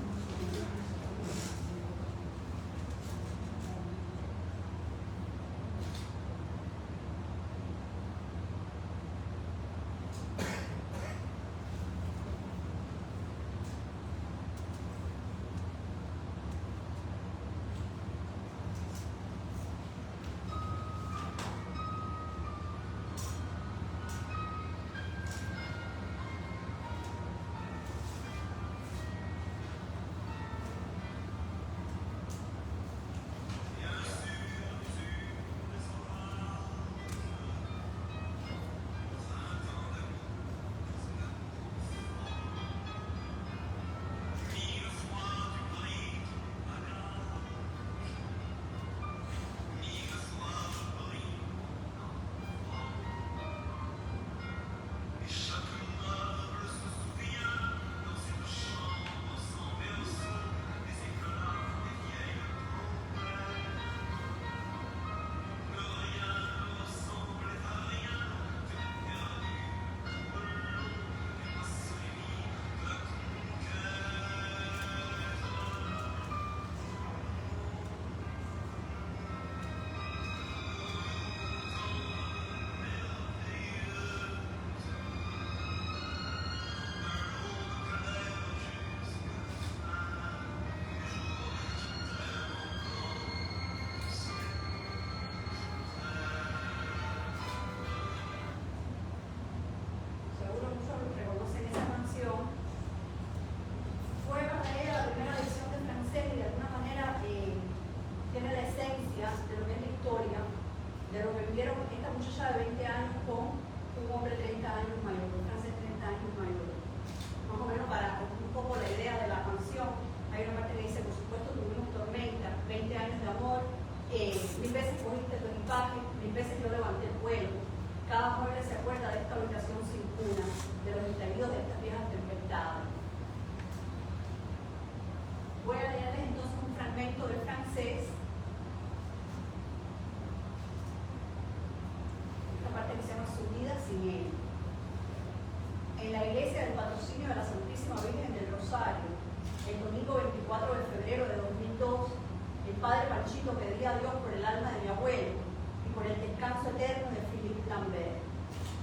esta muchacha de 20 años con un hombre 30 años mayor, un francés 30 años mayor. Más o menos para un poco la idea de la canción, hay una parte que dice, por supuesto tuvimos tormenta, 20 años de amor, 1000 veces cogiste tu equipaje, 1000 veces yo levanté el vuelo. Cada mujer se acuerda de esta habitación sin cuna, de los estallidos de estas viejas tempestades. Voy a leerles entonces un fragmento del francés. Esta parte que se llama Su vida sin él. En la iglesia del Patrocinio de la Santísima Virgen del Rosario, el domingo 24 de febrero de 2002, el padre Panchito pedía a Dios por el alma de mi abuelo y por el descanso eterno de Philippe Lambert.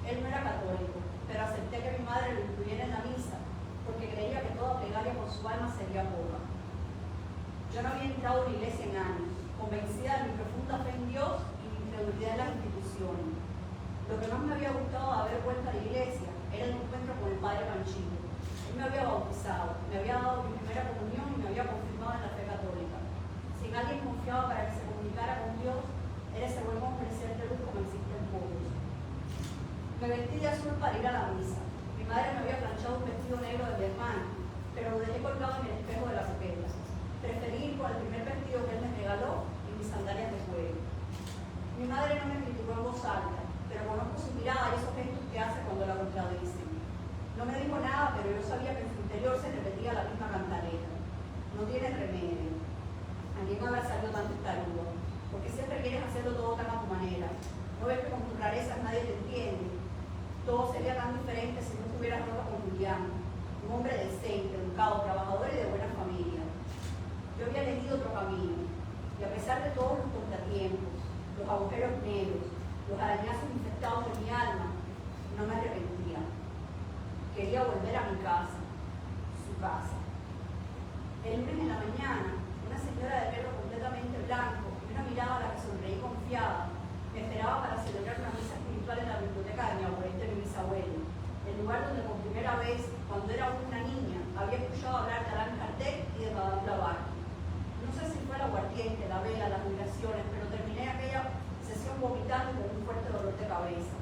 Él no era católico, pero acepté que mi madre lo incluyera en la misa, porque creía que toda plegaria por su alma sería poca. Yo no había entrado a una iglesia en años, convencida de mi profunda fe en Dios y mi incredulidad en las instituciones. Lo que más me había gustado de haber vuelto a la iglesia era el encuentro con el padre Panchito. Él me había bautizado, me había dado mi primera comunión y me había confirmado en la fe católica. Si en alguien confiaba para que se comunicara con Dios, era ese buen hombre ser de luz como existen pocos. Me vestí de azul para ir a la misa. Mi madre me había planchado un vestido negro de mi hermano, pero lo dejé colgado en el espejo de la coqueta. Preferí ir con el primer vestido que él me regaló y mis sandalias de cuero. Mi madre no me criticó en voz alta, pero conozco su mirada y esos gestos que hace cuando la contradicen. No me dijo nada, pero yo sabía que en su interior se repetía la misma cantaleta. No tiene remedio. ¿A quién me habrá salido tanto tarugo? Porque siempre quieres hacerlo todo tan a tu manera. No ves que con tus rarezas nadie te entiende. Todo sería tan diferente si no estuvieras ropa con Julián, un hombre decente, educado, trabajador y de buena familia. Yo había elegido otro camino, y a pesar de todos los contratiempos, los agujeros negros, los arañazos infectados de mi alma, no me arrepentía. Quería volver a mi casa, su casa. El lunes en la mañana, una señora de pelo completamente blanco y una mirada a la que sonreí confiada, me esperaba para celebrar una misa espiritual en la biblioteca de mi abuelita y mi bisabuelo, el lugar donde por primera vez, cuando era aún una niña, había escuchado hablar de Allan Kardec y de Madame Blavatsky. No sé si fue el aguardiente, la vela, las vibraciones, pero terminé aquella sesión vomitando con un fuerte dolor de cabeza.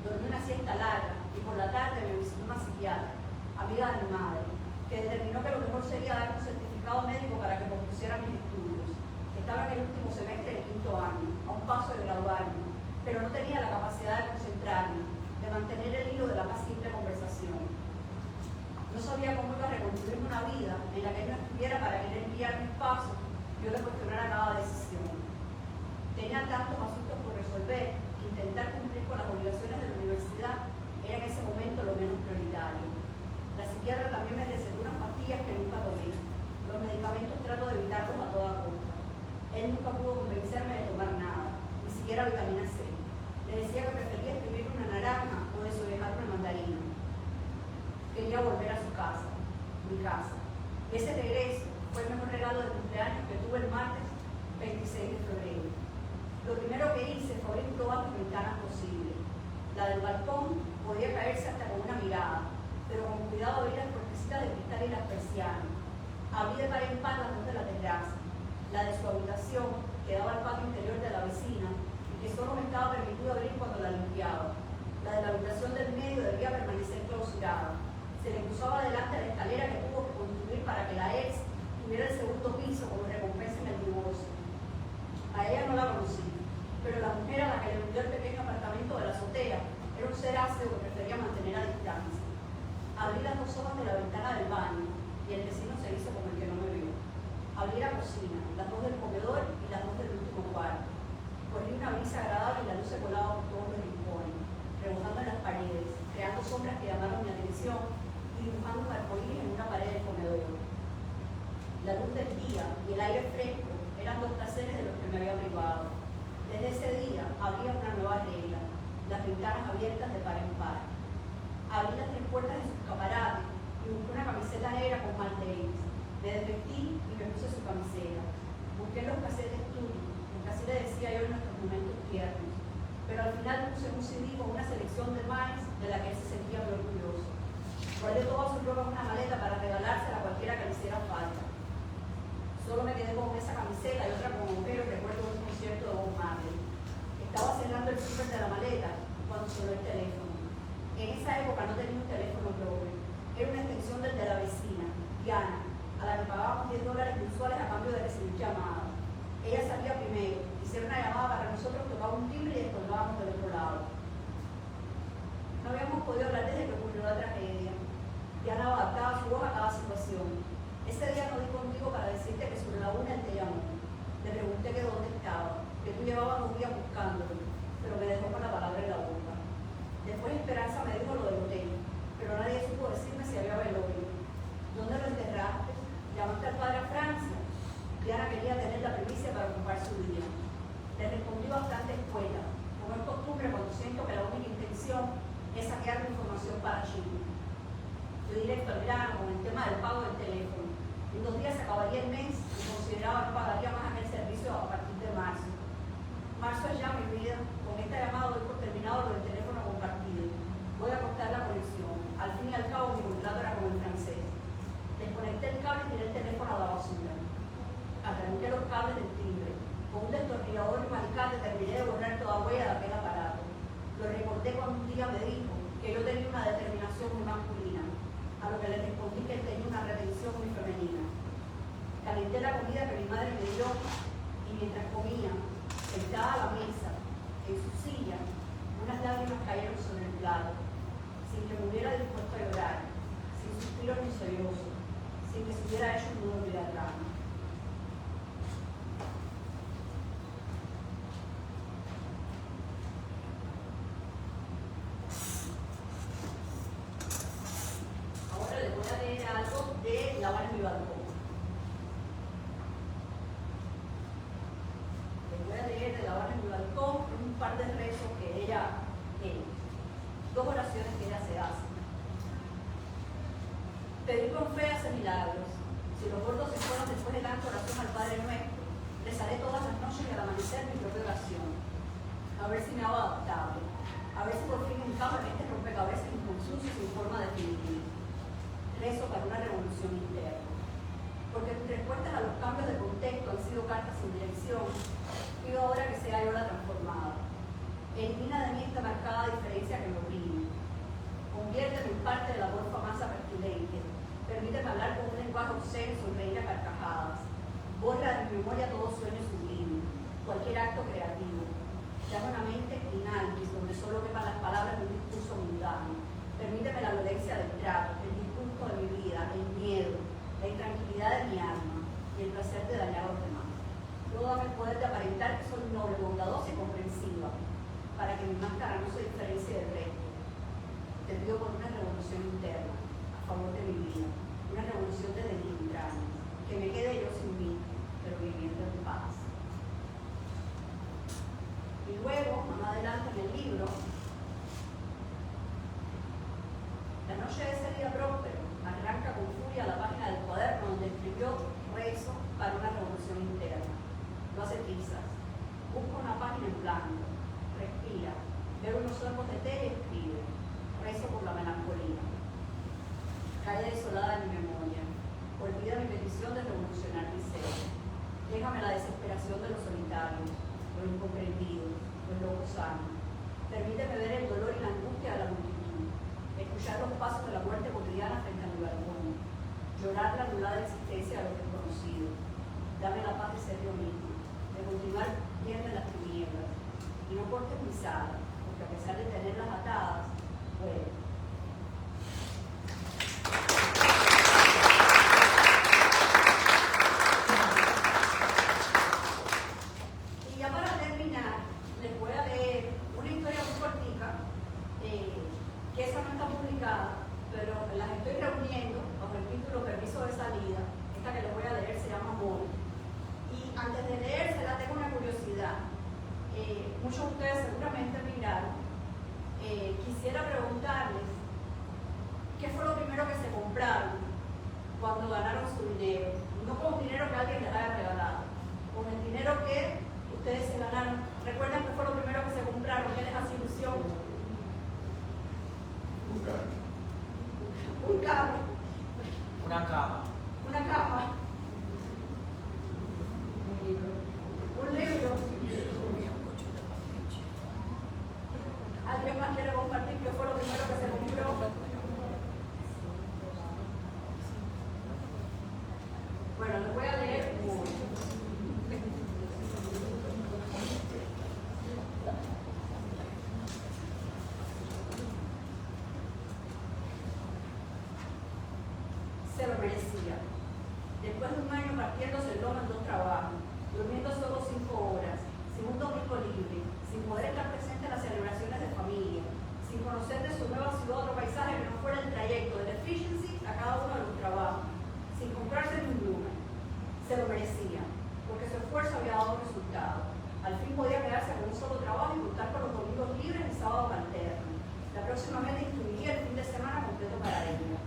Dormí una siesta larga y por la tarde me visitó una psiquiatra, amiga de mi madre, que determinó que lo mejor sería darme un certificado médico para que pospusiera mis estudios. Estaba en el último semestre del 5º año, a un paso de graduarme, pero no tenía la capacidad de concentrarme, de mantener el hilo de la más simple conversación. No sabía cómo iba a reconstruir una vida en la que él no estuviera para querer guiar mis pasos y yo le cuestionara cada decisión. Tenía tantos asuntos por resolver que intentar cumplir con las obligaciones de la universidad era en ese momento lo menos prioritario. La psiquiatra también me recetó unas pastillas que nunca tomé. Los medicamentos trato de evitarlos a toda costa. Él nunca pudo convencerme de tomar nada, ni siquiera vitamina C. Le decía que prefería escribir una naranja o desorejar una mandarina. Quería volver a su casa, mi casa. Y ese regreso fue el mejor regalo de cumpleaños que tuve el martes 26 de febrero. Lo primero que hice fue abrir todas las ventanas posibles. La del balcón podía caerse hasta con una mirada, pero con cuidado abrí las puertecitas de cristal y las persianas. Abrí de par en par las dos de la terraza, la de su habitación, que daba al patio interior de la vecina y que solo me estaba permitido abrir cuando la limpiaba. La de la habitación del medio debía permanecer clausurada. Se le cruzaba delante la escalera que tuvo que construir para que la ex tuviera el segundo piso como recompensa en el divorcio. A ella no la conocí, pero la mujer a la que le vendió el pequeño apartamento de la azotea era un ser ácido que prefería mantener a distancia. Abrí las dos hojas de la ventana del baño y el vecino se hizo como el que no me vio. Abrí la cocina, las dos del comedor y las dos del último cuarto. Corrí una brisa agradable y la luz se colaba por todos los rincones, rebotando en las paredes, creando sombras que llamaron mi atención y dibujando un arcoíris en una pared del comedor. La luz del día y el aire fresco eran dos placeres de los que me había privado. Desde ese día había una nueva regla, las ventanas abiertas de par en par. Abrí las tres puertas de su escaparate y busqué una camiseta negra con malteis. Me desvestí y me puse su camiseta. Busqué los cassettes de estudio, porque así le decía yo en nuestros momentos tiernos. Pero al final puse un CD con una selección de Miles de la que él se sentía muy orgulloso. Guardé toda su ropa en una maleta para regalársela a cualquiera que le hiciera falta. Solo me quedé con esa camiseta y otra con agujeros, recuerdo de un concierto de Bob Marley. Estaba cerrando el súper de la maleta cuando sonó el teléfono. En esa época no tenía un teléfono propio. Era una extensión del de la vecina, Diana, a la que pagábamos $10 mensuales a cambio de recibir llamadas. Ella salía primero, hicieron una llamada para nosotros, tocaba un timbre y descolgábamos del otro lado. No habíamos podido hablar desde que ocurrió la tragedia. Diana adaptaba su voz a cada situación. Ese día no di contigo para decirte que sobre la 1 él te llamó. Le pregunté que dónde estaba, que tú llevabas 2 días buscándolo, pero me dejó con la palabra en la boca. Después Esperanza me dijo lo del hotel, pero nadie supo decirme si había velorio. ¿Dónde lo enterraste? ¿Llamaste al padre a Francia? Diana quería tener la primicia para ocupar su día. Le respondí bastante escuela, como es costumbre cuando siento que la única intención es saquear la información para Chile. Fui directo al grano con el tema del pago del teléfono. En 2 días se acabaría el mes y consideraba que pagaría más aquel servicio a partir de marzo. Marzo es ya mi vida. Con esta llamada doy por terminado lo del teléfono compartido. Voy a cortar la conexión. Al fin y al cabo mi contrato era con el francés. Desconecté el cable y tiré el teléfono a la basura. Arranqué los cables del timbre. Con un destornillador y un alicate terminé de borrar toda huella de aquel aparato. Lo recordé cuando un día me dijo que yo tenía una determinación muy masculina, a lo que le respondí que él tenía una retención muy femenina. Calenté la comida que mi madre me dio y mientras comía, sentada a la mesa, en su silla, unas lágrimas cayeron sobre el plato, sin que me hubiera dispuesto a llorar, sin suspiros ni sollozos, sin que se hubiera hecho un nudo en mi garganta. Ahora les voy a leer algo de La Habana en mi balcón. Les voy a leer de La Habana en mi balcón un par de rezos que ella tiene. 2 oraciones que ella se hace. Pedir con fe hace milagros. Si los gordos se fueron después de tanta oración al Padre Nuestro, rezaré todas las noches y al amanecer mi propia oración. A ver si me hago adaptable. A ver si por fin encajo en este rompecabezas inconsuso y sin forma definitiva. Rezo para una revolución interna. Porque tus respuestas a los cambios de contexto han sido cartas sin dirección, pido ahora que sea yo la transformada. Elimina de mí esta marcada diferencia que me oprime. Conviérteme en parte de la morfa masa pestilente. Permíteme hablar con un lenguaje obsceno y sonreír a carcajadas. Borra de mi memoria todo sueño sublime, cualquier acto creativo. Llama una mente inalvis donde solo quepan las palabras de un discurso mundano. Permíteme la violencia del trato, el disgusto de mi vida, el miedo, la intranquilidad de mi alma y el placer de dañar a los demás. Luego dame el poder de aparentar que soy noble, bondadosa y comprensiva, para que mi máscara no se diferencie del resto. Te pido por una revolución interna, a favor de mi vida, una revolución desde mis entrañas, que me quede yo sin mí, pero viviendo en paz. Y luego, más adelante en el libro, la noche de ese día próspero arranca con furia la página del cuaderno donde escribió rezo para una revolución interna. No hace tizas, busca una página en blanco, respira, bebe unos sorbos de té y escribe. Rezo por la melancolía. Calle desolada en mi memoria. Olvida mi petición de revolucionar mi ser. Déjame la desesperación de los solitarios, los incomprendidos, los locos sanos. Permíteme ver el dolor y la angustia de la multitud. Escuchar los pasos de la muerte cotidiana frente a mi balcón. Llorar la anulada existencia de los desconocidos. Dame la paz de ser yo mismo, de continuar viendo en las tinieblas. Y no cortes mis alas, porque a pesar de tenerlas atadas, puedo. Y ya para terminar, les voy a leer una historia muy cortica, que esa no está publicada, pero las estoy reuniendo bajo el título Permiso de Salida. Esta que les voy a leer se llama Amor. Y antes de leérsela tengo una curiosidad. Muchos de ustedes seguramente miraron. Quisiera preguntarles qué fue lo primero que se compraron cuando ganaron su dinero. No con dinero que alguien les haya regalado, con el dinero que ustedes se ganaron. ¿Recuerdan qué fue lo primero que se compraron? ¿Qué les hace ilusión? Un carro. Una cama. Una cama. Un libro. ¿Alguien más quiere compartir qué fue lo primero que se cumplió? Bueno, les voy a leer uno. Se lo merecía. Después de un año partiéndose el lomo en 2 trabajos, durmiendo solo 5 horas, sin un domingo libre, sin poder estar presente en las celebraciones de familia, sin conocer de su nueva ciudad otro paisaje que no fuera el trayecto del efficiency a cada uno de los trabajos, sin comprarse ni un lugar. Se lo merecía, porque su esfuerzo había dado resultado. Al fin podía quedarse con un solo trabajo y contar con los domingos libres y sábados alternos. La próxima vez incluiría el fin de semana completo para ella.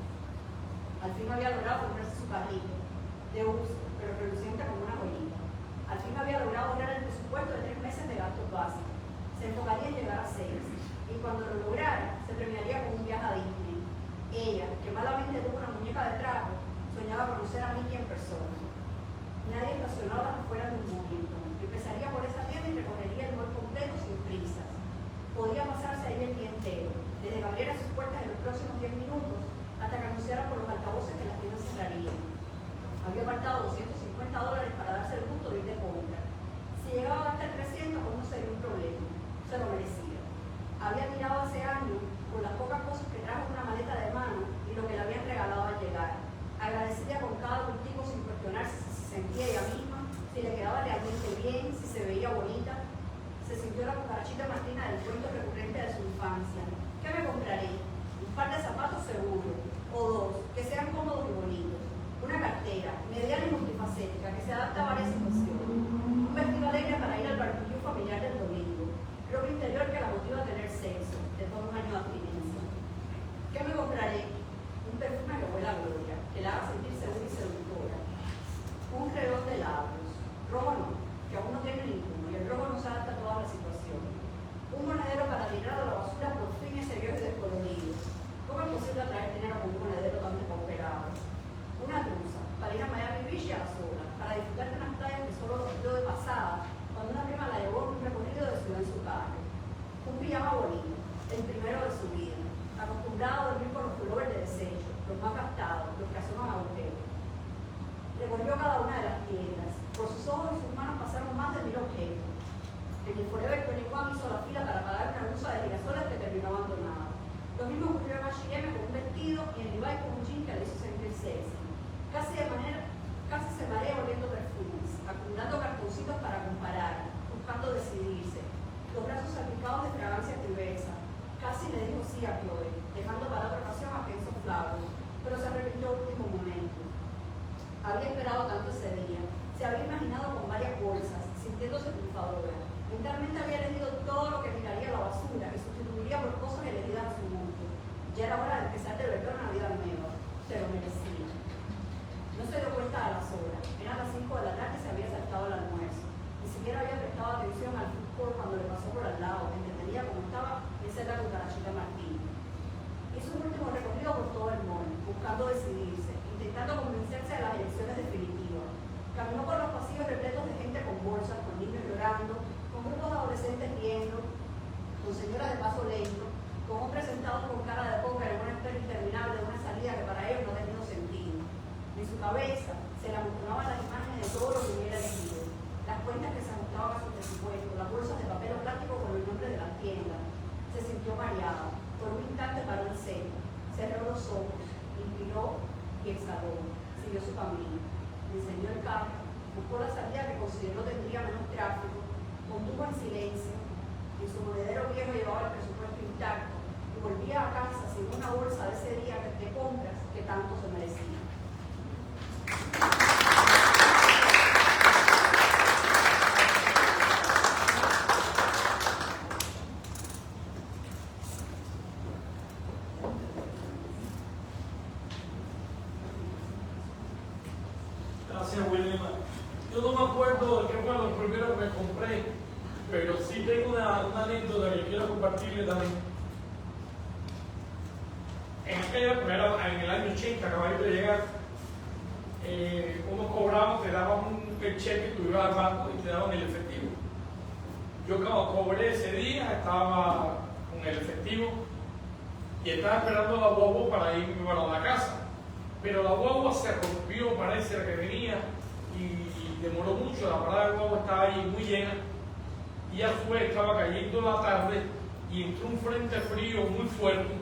Al fin había logrado comprarse su carrito, de uso, pero reluciente como una joyita. Al fin había logrado lograr el presupuesto de 3 meses de gastos básicos. Se enfocaría en llegar a 6, y cuando lo lograra, se premiaría con un viaje a Disney. Ella, que malamente tuvo una muñeca de trapo, soñaba conocer a Mickey en persona. Nadie estacionaba a las afueras de un momento. Empezaría por esa tienda y recorrería el mall completo sin prisas. Podía pasarse ahí el día entero, desde que abriera sus puertas en los próximos 10 minutos hasta que anunciara por los altavoces que las tiendas cerrarían. Había apartado $250 para darse el gusto de ir de compra. Si llegaba a gastar 300, pues no sería un problema. Se lo merecía. Había tirado hace años con las pocas cosas que trajo en una maleta de mano y lo que le habían regalado al llegar. Agradecida con cada cultivo sin cuestionarse si se sentía ella misma, si le quedaba realmente bien, si se veía bonita. Se sintió la cucarachita Martina del cuento recurrente de su infancia. ¿Qué me compraré? Un par de zapatos seguro, o 2, que sean cómodos y bonitos. Una cartera, mediana y multifacética, que se adapta a varias situaciones. Un vestido alegre para ir al barbecue familiar del domingo. Ropa interior que la motiva a tener sexo, después de un año de abstinencia. ¿Qué me compraré? Un perfume que huela a gloria, que la haga sentir segura y seductora. Un reloj de labios. Rojo no, que aún no tiene ninguno, y el rojo no se adapta a todas las situaciones. Un monedero para tirar a la basura por fin ese viejo y descolorido. ¿Cómo es posible atraer dinero con un monedero tan despauperado? Una truza, para ir a Miami Beach y a la sola, para disfrutar de unas playas que solo los vio de pasada, cuando una prima la llevó en un recorrido de ciudad en su carro. Un pijama bonito, el primero de su vida, acostumbrado a dormir con los pullovers de desecho, los más gastados, los que asoman agujeros. Recorrió cada una de las tiendas, por sus ojos y sus manos pasaron más de 1000 objetos. En el Forever 21 hizo la fila para pagar una blusa de girasoles que terminó abandonada. Lo mismo ocurrió en H&M con un vestido y en Levi con un jean que le hizo sentir sexy. Casi se marea oliendo perfumes, acumulando cartoncitos para comparar, buscando decidirse. Los brazos salpicados de fragancias diversas. Casi le dijo sí a Chloe, dejando para otra ocasión a Kenzo Flowers, pero se arrepintió al último momento. Había esperado tanto ese día. Se había imaginado con varias bolsas, sintiéndose triunfadora. Mentalmente había elegido todo lo que tiraría a la basura y sustituiría por cosas elegidas a su gusto. Ya era hora de empezar de verdad una vida nueva. Se lo merecía. No se dio cuenta a las horas. Eran las 5 de la tarde y se había saltado el almuerzo. Ni siquiera había prestado atención al fútbol cuando le pasó por al lado, entendía cómo estaba esa era la cucarachita Martín. Hizo un último recorrido por todo el mall, buscando decidirse, intentando convencerse de las elecciones definitivas. Caminó por los pasillos repletos de gente con bolsas, con niños llorando, con grupos de adolescentes riendo, con señoras de paso lento, con hombres sentados con cara de póker en una espera interminable de una salida que para ellos no tenía sentido. En su cabeza se le amontonaban las imágenes de todo lo que hubiera elegido, las cuentas que se ajustaban a su presupuesto, las bolsas de papel o plástico con el nombre de la tienda. Se sintió mareada, por un instante paró en seco, cerró los ojos, inspiró y exhaló, siguió su camino. Encendió el carro, buscó la salida que consideró tendría menos tráfico, contuvo en silencio, en su monedero viejo llevaba el presupuesto intacto y volvía a casa sin una bolsa de ese día de compras que tanto se merecía. Gracias, William. Yo no me acuerdo de qué fue lo primero que me compré, pero sí tengo una anécdota que quiero compartirle también. En el año 80, acababa de llegar, unos cobraban, te daban un cheque, tú ibas al banco y te daban el efectivo. Yo cuando cobré ese día estaba con el efectivo y estaba esperando la guagua para irme para la casa. Pero la guagua se rompió, parece que venía, y demoró mucho. La parada de guagua estaba ahí muy llena. Y ya estaba cayendo la tarde y entró un frente frío muy fuerte.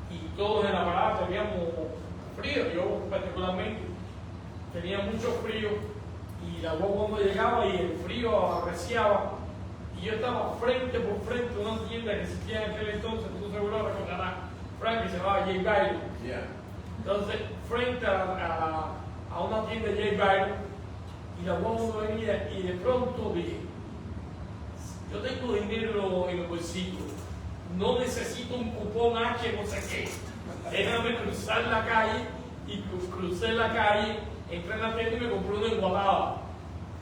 Y todos en la parada teníamos frío, yo particularmente tenía mucho frío. Y la guagua no llegaba y el frío arreciaba. Y yo estaba frente por frente a una tienda que existía en aquel entonces, tú seguro recordarás, Frank, que se llamaba J. Byron. Yeah. Entonces, frente a una tienda de J. Byron, y la guagua no venía, y de pronto dije, yo tengo dinero en el bolsillo, no necesito un cupón H, no sé qué. Déjame cruzar la calle, y crucé la calle, entré en la tienda y me compré una engualada.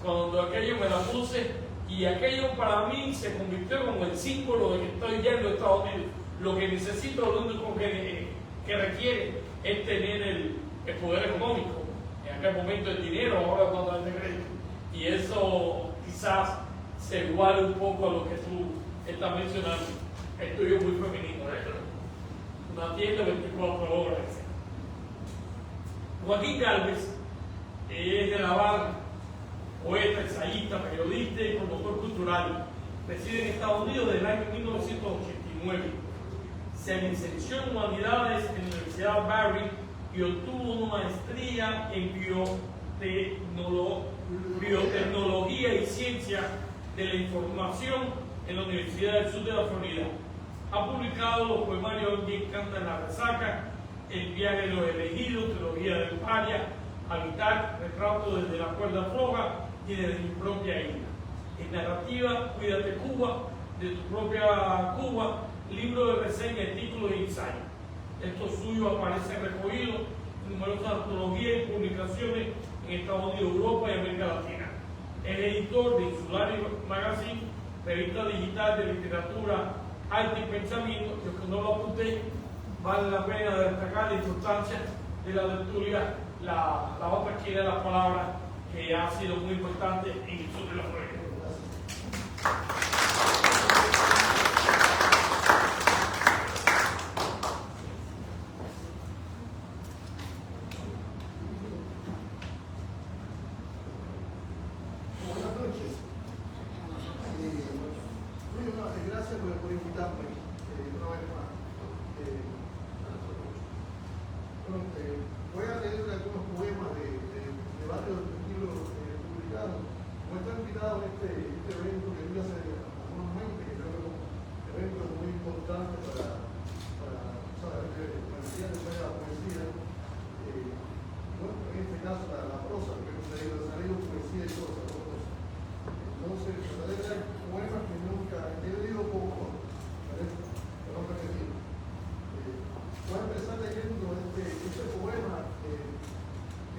Cuando aquello me la puse, y aquello para mí se convirtió como el símbolo de que estoy yendo a Estados Unidos. Lo que necesito, lo único que requiere es tener el poder económico. En aquel momento el dinero, ahora cuando hay crédito. Y eso quizás se iguale un poco a lo que tú estás mencionando. Esto es muy femenino, una tienda 24 horas. Joaquín Gálvez es de La Habana, poeta, ensayista, periodista y promotor cultural. Reside en Estados Unidos desde el año 1989. Se licenció en Humanidades en la Universidad Barry y obtuvo una maestría en biotecnología y ciencia de la información en la Universidad del Sur de la Florida. Ha publicado los poemarios Quien canta en la resaca, El viaje de los elegidos, Teología del paria, Habitar, Retrato desde la cuerda floja y desde mi propia isla. En narrativa, Cuídate Cuba, de tu propia Cuba, libro de reseña, títulos y ensayos. Estos suyos aparecen recogidos en numerosas antologías y publicaciones en Estados Unidos, Europa y América Latina. Es editor de Insulario Magazine, revista digital de literatura, arte y pensamiento. Yo que no lo apunté, vale la pena destacar la importancia de la tertulia, la otra esquina de las palabras, que ha sido muy importante en el sur de la Florida. Buenas noches. Gracias por invitarme una vez más. Voy a leer algunos poemas de varios libros publicados. Como está invitado en este evento que voy a hacer algunos meses, que creo que es un evento muy importante para la poesía. Bueno, en este caso la prosa, porque he salido poesía y prosa, dos cosas. Entonces, trataré de leer poemas que nunca he leído poco, pero no repetir. Voy a empezar leyendo este poema que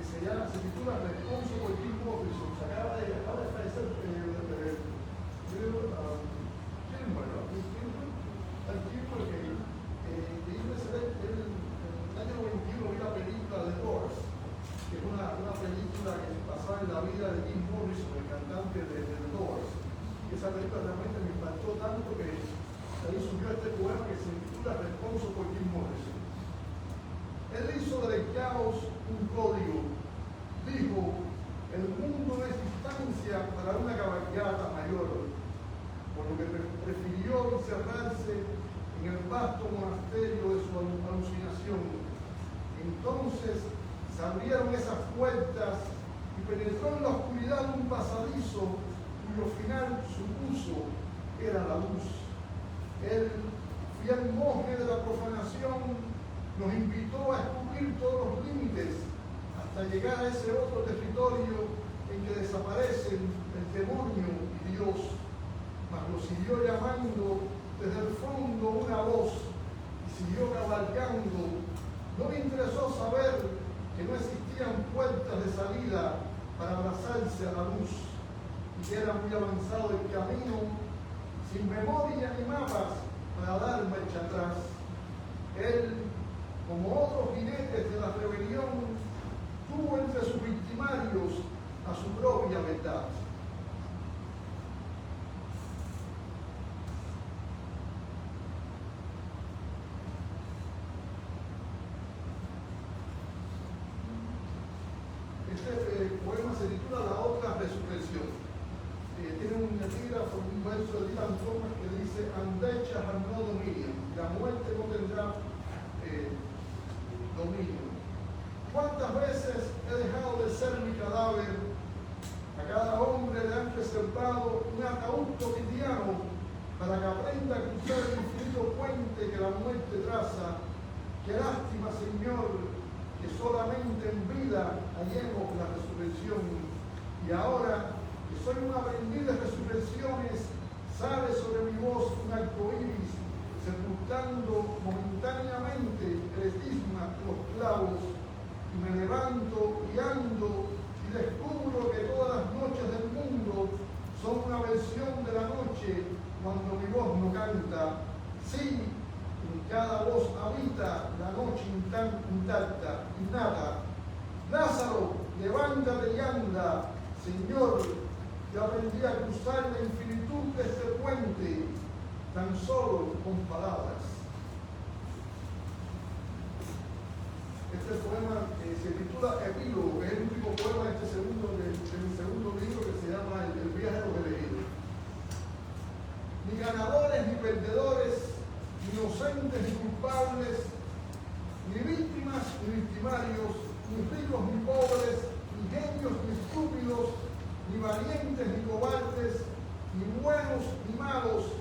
se titula Responso por Jim Morrison. Se acaba de fallecer Gilmer, que hizo en el año 91 vi la película The Doors, que es una película que basada en la vida de Jim Morrison, el cantante de The Doors. Y esa película realmente me impactó tanto que ahí surgió este poema que se titula Responso por Jim Morrison. Él hizo del caos un código. Dijo, el mundo no es distancia para una cabalgata mayor, por lo que prefirió encerrarse en el vasto monasterio de su alucinación. Entonces se abrieron esas puertas y penetró en la oscuridad un pasadizo cuyo final supuso era la luz. El fiel monje de la profanación nos invitó a descubrir todos los límites hasta llegar a ese otro territorio en que desaparecen el demonio y Dios. Mas lo siguió llamando desde el fondo una voz y siguió cabalgando. No le interesó saber que no existían puertas de salida para abrazarse a la luz y que era muy avanzado el camino, sin memoria ni mapas para dar marcha atrás. Él, como otros jinetes de la rebelión, tuvo entre sus victimarios a su propia verdad. ser mi cadáver. A cada hombre le han reservado un ataúd cotidiano para que aprenda a cruzar el infinito puente que la muerte traza. Qué lástima, Señor, que solamente en vida hallemos la resurrección. Y ahora que soy un aprendiz de resurrecciones, sale sobre mi voz un arco iris, sepultando momentáneamente el estigma de los clavos. Y me levanto y ando y descubro que todas las noches del mundo son una versión de la noche cuando mi voz no canta. Sí, en cada voz habita la noche intacta, innata. Lázaro, levántate y anda. Señor, yo aprendí a cruzar la infinitud de este puente tan solo con palabras. Este poema se titula Epílogo, que es el último poema de mi segundo libro, que se llama El viaje de los elegidos. Ni ganadores ni perdedores, ni inocentes ni culpables, ni víctimas ni victimarios, ni ricos ni pobres, ni genios ni estúpidos, ni valientes ni cobardes, ni buenos ni malos,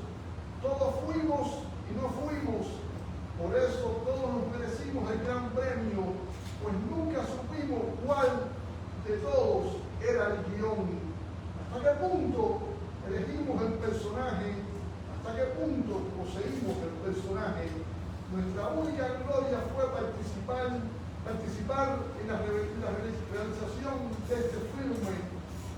todos fuimos y no fuimos. Por eso todos nos merecimos el gran premio, pues nunca supimos cuál de todos era el guión. ¿Hasta qué punto elegimos el personaje? ¿Hasta qué punto poseímos el personaje? Nuestra única gloria fue participar en la realización de este filme,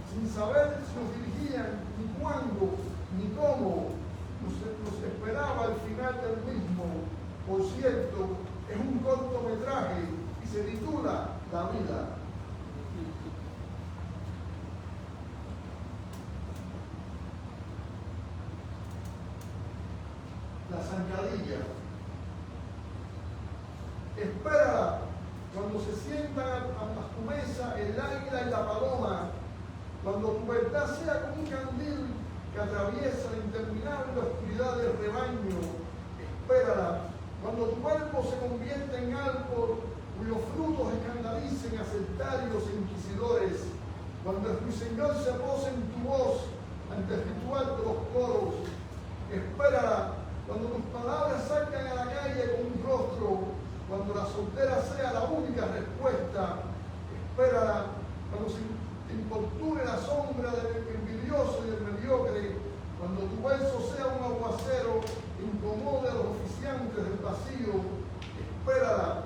sin saber si nos dirigían, ni cuándo, ni cómo nos esperaba al final del mismo. Por cierto, es un cortometraje y se titula La vida. La zancadilla. Espera cuando se sientan a tu mesa el águila y la paloma, cuando tu verdad sea como un candil que atraviesa la interminable oscuridad del rebaño. Espérala cuando tu cuerpo se convierte en árbol cuyos frutos escandalicen a sectarios e inquisidores, cuando el ruiseñor se pose en tu voz ante el ritual de los coros. Espérala cuando tus palabras salgan a la calle con un rostro, cuando la soltera sea la única respuesta. Espérala cuando se te importune la sombra del envidioso y del mediocre, cuando tu verso sea un aguacero que incomode a los oficiantes del vacío. Espérala,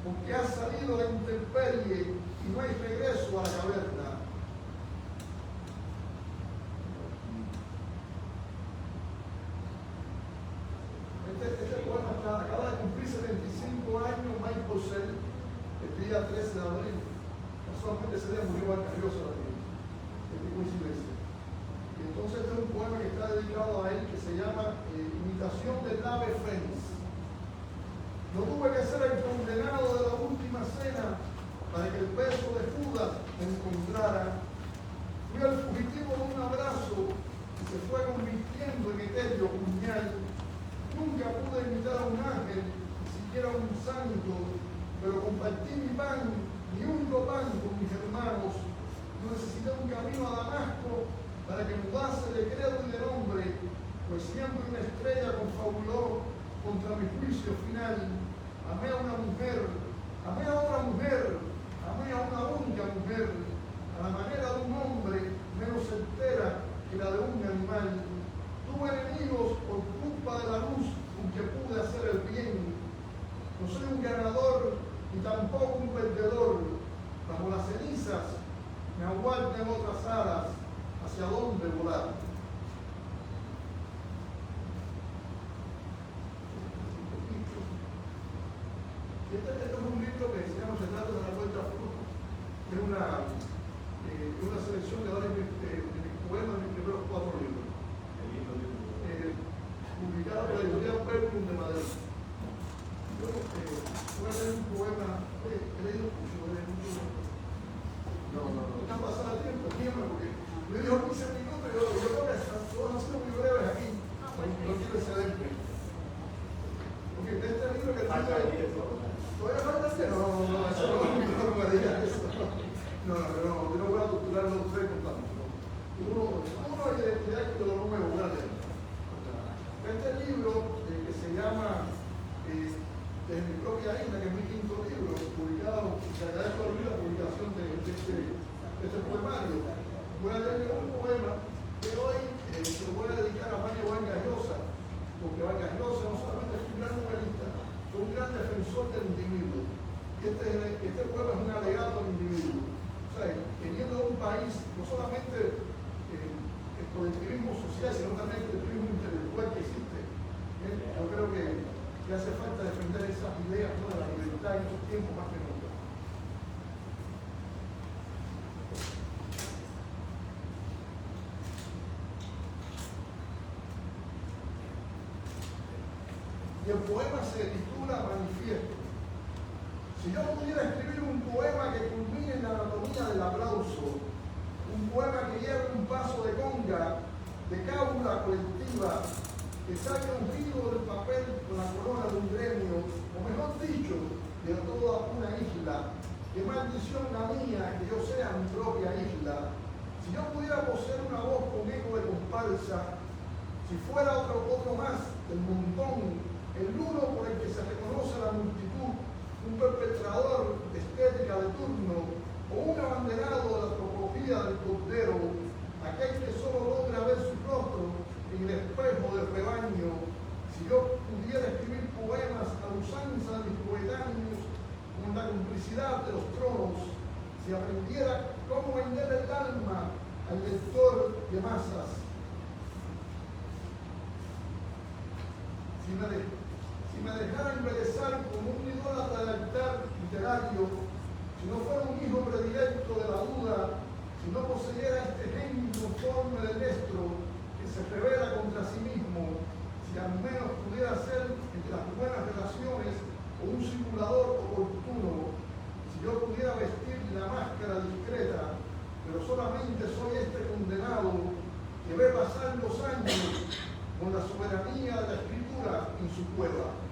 porque has salido a la intemperie y no hay regreso a la caverna. Este poema acaba de cumplir 75 años. Michael Purcell, el día 13 de abril. Casualmente ese día murió Vargas Llosa también. Qué coincidencia. Y entonces este es un poema que está dedicado a él, que se llama Imitación del ave fénix. No tuve que ser el condenado de la última cena para que el beso de Judas me encontrara. Fui el fugitivo de un abrazo y se fue convirtiendo en etéreo puñal. Nunca pude imitar a un ángel, ni siquiera a un santo, pero compartí mi pan, mi único pan, con mis hermanos. No necesité un camino a Damasco para que mudase de credo y de nombre, pues siempre una estrella confabuló contra mi juicio final. Amé a una mujer, amé a otra mujer, amé a una única mujer, a la manera de un hombre menos certera que la de un animal. Tuve enemigos por culpa de la luz con que pude hacer el bien. No soy un ganador ni tampoco un perdedor. Bajo las cenizas me aguardan otras alas. ¿Hacia dónde volar? Este es un libro que se llama Retratos de la Vuelta a Fruto. Es una selección de varios de mis poemas de mis primeros 4 libros. Publicado por la editorial Perplum de Madrid. Yo voy a leer un poema. He leído mucho. No están pasando el tiempo, porque me dijo 15 minutos y yo creo que todos han sido muy breves aquí. No quiero excederme. Porque este libro que tiene. ¿Todavía falta? No, eso no me digas eso. No. entonces no solamente es un gran novelista, fue un gran defensor del individuo. Y este poema es un alegato al individuo. O sea, queriendo un país, no solamente por el activismo social, sino también por el activismo intelectual que existe. Yo creo que hace falta defender esas ideas, ¿no?, de la libertad en estos tiempos más que nunca. Y el poema se titula Manifiesto. Si yo pudiera escribir un poema que culmine en la anatomía del aplauso, un poema que lleve un paso de conga, de cábula colectiva, que saque un giro del papel con la corona de un gremio, o mejor dicho, de toda una isla, qué maldición la mía que yo sea mi propia isla. Si yo pudiera poseer una voz con eco de comparsa, si fuera otro más del montón, el uno por el que se reconoce la multitud, un perpetrador de estética de turno, o un abanderado de la antropología del cordero, aquel que solo logra ver su rostro en el espejo del rebaño. Si yo pudiera escribir poemas a la usanza de mis coetáneos, con la complicidad de los tronos, si aprendiera cómo vender el alma al lector de masas, si me dejara embelezar como un idólatra del altar literario, si no fuera un hijo predilecto de la duda, si no poseyera este genio informe de Nestro que se revela contra sí mismo, si al menos pudiera ser entre las buenas relaciones o un simulador oportuno, si yo pudiera vestir la máscara discreta, pero solamente soy este condenado que ve pasar los años con la soberanía de la escritura en su cueva.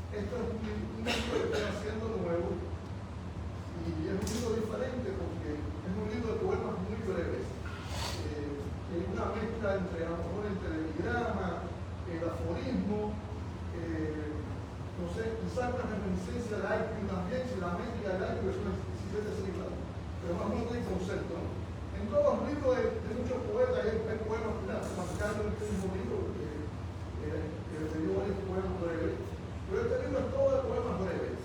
Esto es un libro que estoy haciendo nuevo y es un libro diferente porque es un libro de poemas muy breves. Es una mezcla entre, a lo mejor, entre el epigrama, el aforismo, no sé, quizás una reminiscencia del IQ también, si la métrica del IQ es una 17 siglas, pero más o menos el concepto, ¿no? En todos los libros de muchos poetas hay poemas marcados en este mismo libro, que le dio varios poemas breves, pero este libro es todo de poemas breves.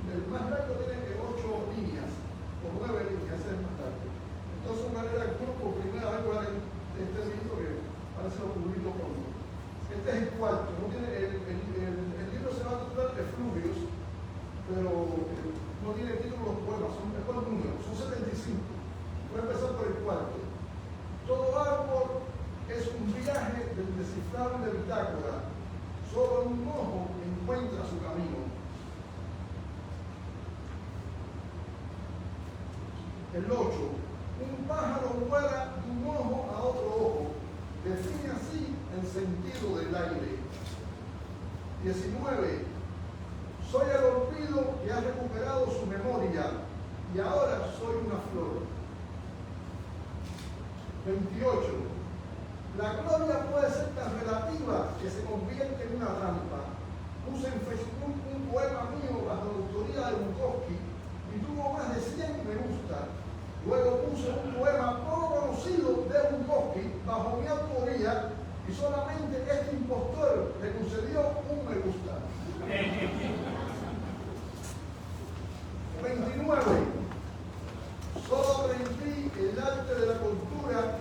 El más largo tiene 8 líneas, o 9 líneas, ese es el más largo. Entonces, de manera que uno por primera vez puede leer este libro que parece lo publico pronto. Este es el cuarto, ¿no? El libro se va a titular Efluvios, pero no tiene título los poemas, son números, son 75. Voy a empezar por el cuarto. Todo árbol es un viaje del descifrable bitácora, solo un ojo encuentra su camino. El 8. Un pájaro vuela de un ojo a otro ojo, define así el sentido del aire. 19. Soy el olvido que ha recuperado su memoria y ahora soy una flor. 28. La gloria puede ser tan relativa que se convierte en una trampa. Puse en Facebook un poema mío bajo la autoría de Bukowski y tuvo más de 100 me gusta. Luego puse un poema poco conocido de Bukowski bajo mi autoría y solamente este impostor le concedió un me gusta. 29. Solo aprendí el arte de la cultura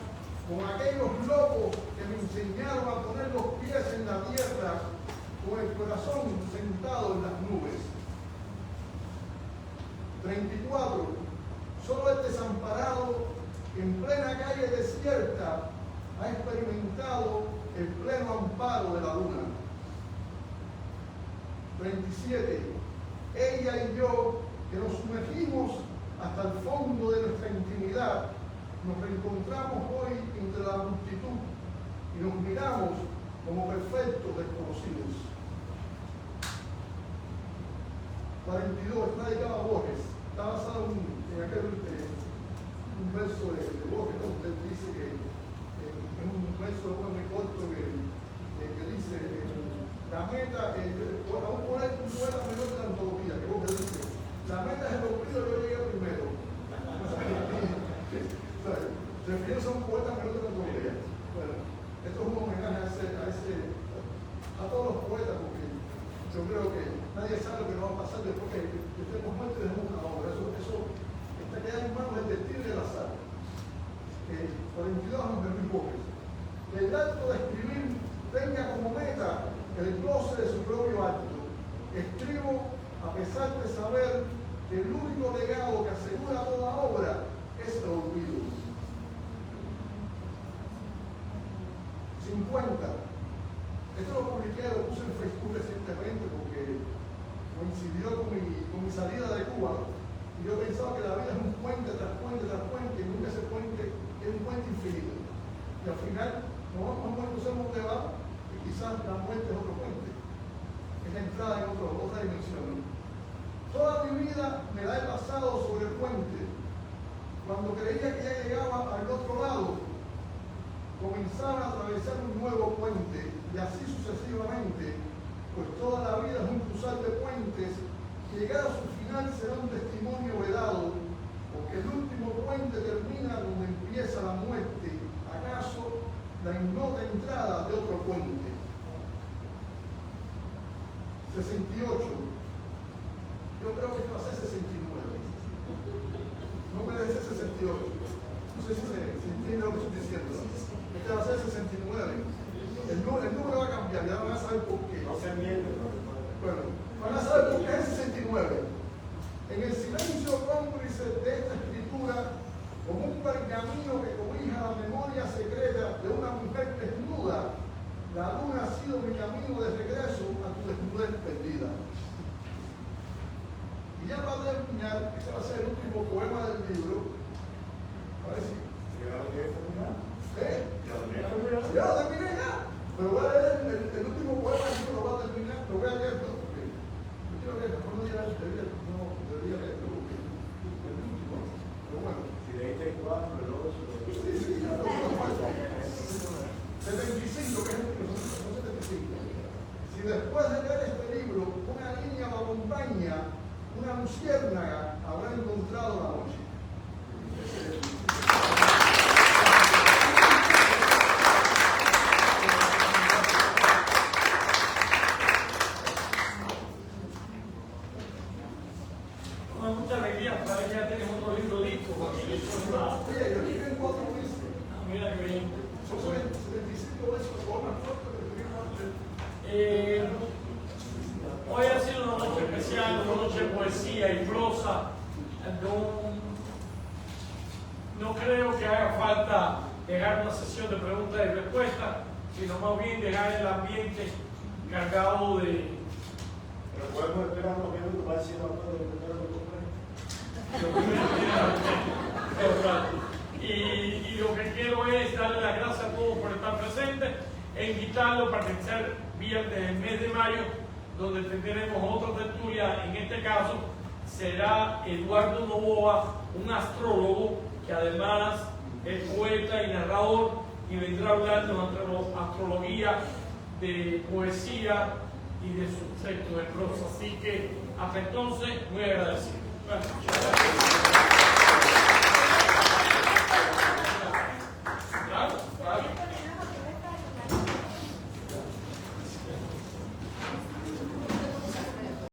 con aquellos locos que me enseñaron a poner los pies en la tierra con el corazón sentado en las nubes. 34. Solo el desamparado en plena calle desierta ha experimentado el pleno amparo de la luna. 37. Ella y yo, que nos sumergimos hasta el fondo de nuestra intimidad, nos reencontramos hoy entre la multitud y nos miramos como perfectos desconocidos. 42. Está dedicado a Borges. Está basado en aquel un verso de Borges, ¿no? Usted dice que es un verso muy corto que dice la meta, vamos a poner un poeta menor de la antología, que Borges dice, la meta es el olvido, yo llegué primero. refiriéndose a un poeta menor de categoría. Bueno, esto es un homenaje a todos los poetas, porque yo creo que nadie sabe lo que va a pasar después que estemos muertos y dejemos una obra. Eso está quedando en manos del destino y del azar. 42 años de Luis Borges. Que el acto de escribir tenga como meta el goce de su propio acto. Escribo a pesar de saber que el único legado que asegura toda obra es el olvido. 50. Esto lo publiqué, lo puse en Facebook recientemente porque coincidió con mi salida de Cuba. Y yo pensaba que la vida es un puente tras puente tras puente, y nunca ese puente es un puente infinito. Y al final nos vamos a morir, no sabemos dónde va, y quizás la muerte es otro puente. Es la entrada en otra dimensión. Toda mi vida me la he pasado sobre el puente. Cuando creía que ya llegaba al otro lado, comenzaba a atravesar un nuevo puente, y así sucesivamente, pues toda la vida es un cruzar de puentes, y llegar a su final será un testimonio vedado, porque el último puente termina donde empieza la muerte, acaso la ignota entrada de otro puente. 68. Yo creo que va a ser 69. No me debe ser 68. No sé si se entiende lo que estoy diciendo. Este va a ser 69. El número va a cambiar, ya van a saber por qué. No se miente. Bueno, van a saber por qué es 69. En el silencio cómplice de esta escritura, como un pergamino que cobija la memoria secreta de una mujer desnuda, la luna ha sido mi camino de regreso a tu desnudez perdida. Y ya para terminar, ese va a ser el último poema del libro. A ver si. Ya lo terminé ya. Pero voy a leer el último poema del libro, lo voy a terminar, lo voy a leer, ¿no? Porque yo quiero que después no debería leerlo, porque es el último. Pero bueno. Si leíste el 4, el 8, Sí, ya lo 75, que es el último, son 75. Si después de leer este libro, una línea lo acompaña, una luciérnaga habrá encontrado la noche. Con mucha alegría, parece que ya tenemos otro libro listo. Oye, yo dije en 4 meses. Mira que bien. Son 75 veces los poemas cortos que escribimos antes. Hoy ha sido una noche especial, una noche de poesía y prosa. No creo que haga falta dejar una sesión de preguntas y respuestas, sino más bien dejar el ambiente cargado de... Pero podemos esperar unos minutos para decir algo de lo que y lo que quiero es darle las gracias a todos por estar presentes e invitarlos para el tercer viernes del mes de mayo, donde tendremos otra tertulia. En este caso será Eduardo Novoa, un astrólogo que además es poeta y narrador, y vendrá a hablarnos de astrología, de poesía y de sus textos de prosa. Así que hasta entonces, muy agradecido. Bueno,